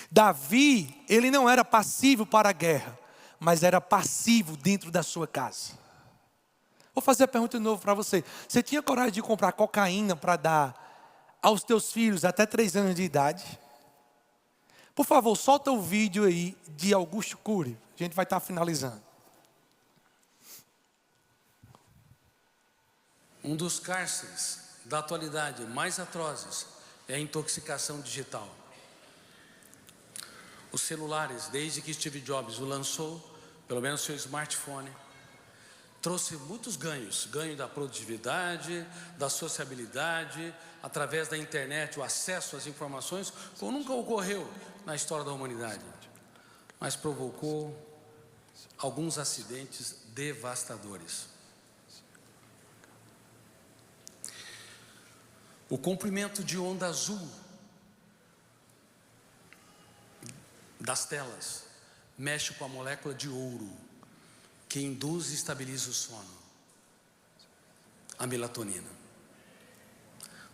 Davi, ele não era passivo para a guerra, mas era passivo dentro da sua casa. Vou fazer a pergunta de novo para você. Você tinha coragem de comprar cocaína para dar aos teus filhos até 3 anos de idade? Por favor, solta o vídeo aí de Augusto Cury. A gente vai estar finalizando. Um dos cárceres da atualidade mais atrozes é a intoxicação digital. Os celulares, desde que Steve Jobs o lançou, pelo menos seu smartphone, trouxe muitos ganhos. Ganho da produtividade, da sociabilidade, através da internet, o acesso às informações, como nunca ocorreu na história da humanidade. Mas provocou alguns acidentes devastadores. O comprimento de onda azul das telas mexe com a molécula de ouro, que induz e estabiliza o sono, a melatonina.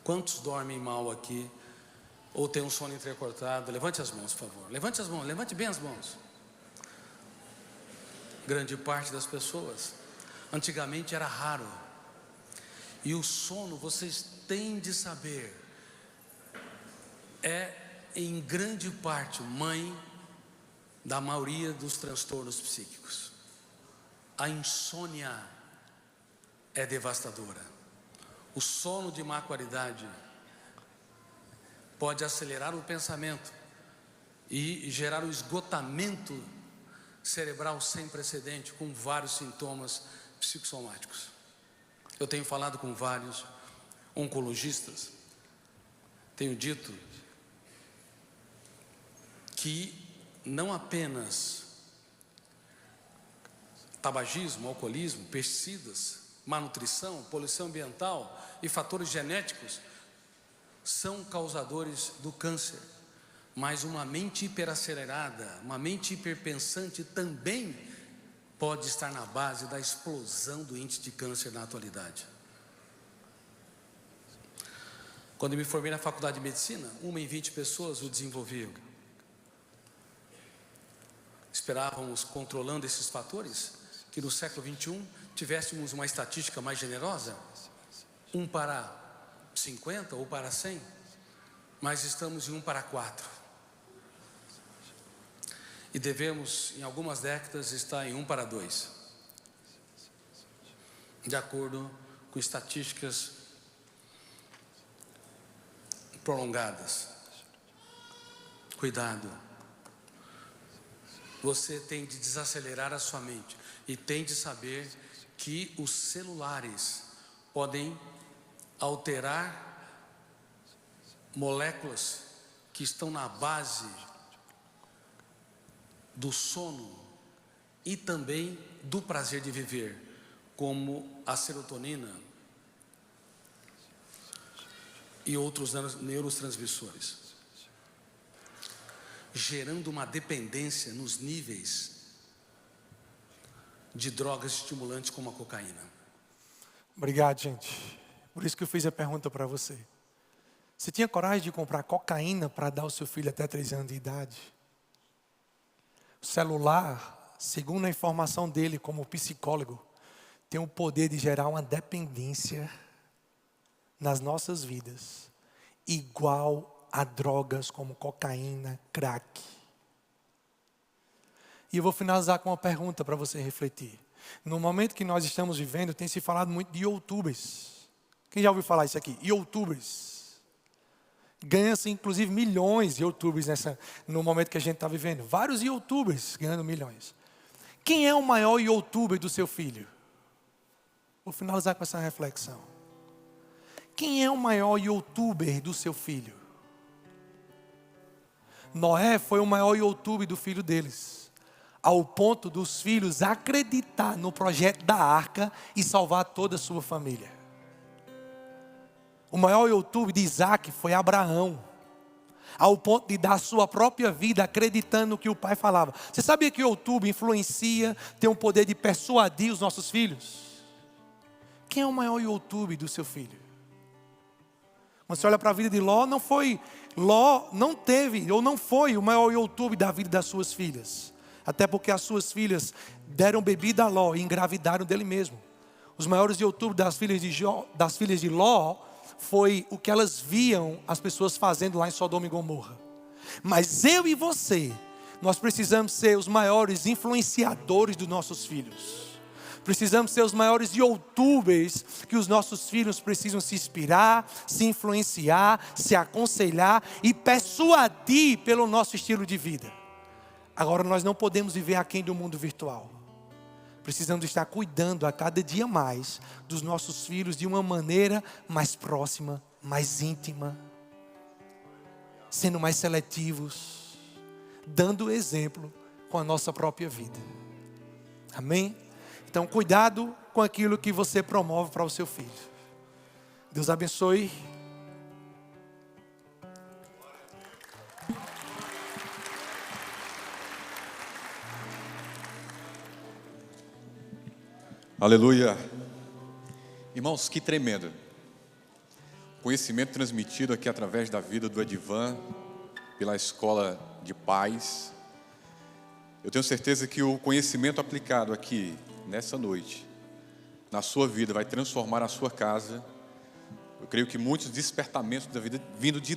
Quantos dormem mal aqui, ou tem um sono entrecortado? Levante as mãos, por favor. Levante as mãos, levante bem as mãos. Grande parte das pessoas, antigamente era raro. E o sono, vocês têm de saber, é em grande parte mãe da maioria dos transtornos psíquicos. A insônia é devastadora. O sono de má qualidade pode acelerar o pensamento e gerar um esgotamento cerebral sem precedente, com vários sintomas psicossomáticos. Eu tenho falado com vários oncologistas, tenho dito que não apenas tabagismo, alcoolismo, pesticidas, má nutrição, poluição ambiental e fatores genéticos são causadores do câncer, mas uma mente hiperacelerada, uma mente hiperpensante também pode estar na base da explosão do índice de câncer na atualidade. Quando eu me formei na faculdade de medicina, 1 em 20 pessoas o desenvolviam. Esperávamos, controlando esses fatores, que no século XXI tivéssemos uma estatística mais generosa, 1 para 50 ou para 100, mas estamos em 1 para 4. E devemos, em algumas décadas, estar em 1 para 2, de acordo com estatísticas prolongadas. Cuidado. Você tem de desacelerar a sua mente e tem de saber que os celulares podem alterar moléculas que estão na base do sono e também do prazer de viver, como a serotonina e outros neurotransmissores, gerando uma dependência nos níveis de drogas estimulantes como a cocaína. Obrigado, gente. Por isso que eu fiz a pergunta para você. Você tinha coragem de comprar cocaína para dar ao seu filho até 3 anos de idade? O celular, segundo a informação dele como psicólogo, tem o poder de gerar uma dependência nas nossas vidas, igual a drogas como cocaína, crack. E eu vou finalizar com uma pergunta para você refletir. No momento que nós estamos vivendo, tem se falado muito de youtubers. Quem já ouviu falar isso aqui? Youtubers. Ganha-se, inclusive, milhões de youtubers no momento que a gente está vivendo. Vários youtubers ganhando milhões. Quem é o maior youtuber do seu filho? Vou finalizar com essa reflexão. Quem é o maior youtuber do seu filho? Noé foi o maior youtuber do filho deles, ao ponto dos filhos acreditar no projeto da arca e salvar toda a sua família. O maior youtuber de Isaac foi Abraão, ao ponto de dar sua própria vida acreditando no que o pai falava. Você sabia que o YouTube influencia, tem o poder de persuadir os nossos filhos? Quem é o maior YouTube do seu filho? Quando você olha para a vida de Ló, Ló não teve ou não foi o maior YouTube da vida das suas filhas. Até porque as suas filhas deram bebida a Ló e engravidaram dele mesmo. Os maiores YouTube das filhas de Ló foi o que elas viam as pessoas fazendo lá em Sodoma e Gomorra. Mas eu e você, nós precisamos ser os maiores influenciadores dos nossos filhos. Precisamos ser os maiores youtubers que os nossos filhos precisam se inspirar, se influenciar, se aconselhar e persuadir pelo nosso estilo de vida. Agora nós não podemos viver aquém do mundo virtual. Precisamos estar cuidando a cada dia mais dos nossos filhos de uma maneira mais próxima, mais íntima, sendo mais seletivos, dando exemplo com a nossa própria vida. Amém? Então, cuidado com aquilo que você promove para o seu filho. Deus abençoe. Aleluia. Irmãos, que tremendo. Conhecimento transmitido aqui através da vida do Edivan, pela escola de pais. Eu tenho certeza que o conhecimento aplicado aqui, nessa noite, na sua vida, vai transformar a sua casa. Eu creio que muitos despertamentos da vida vindo de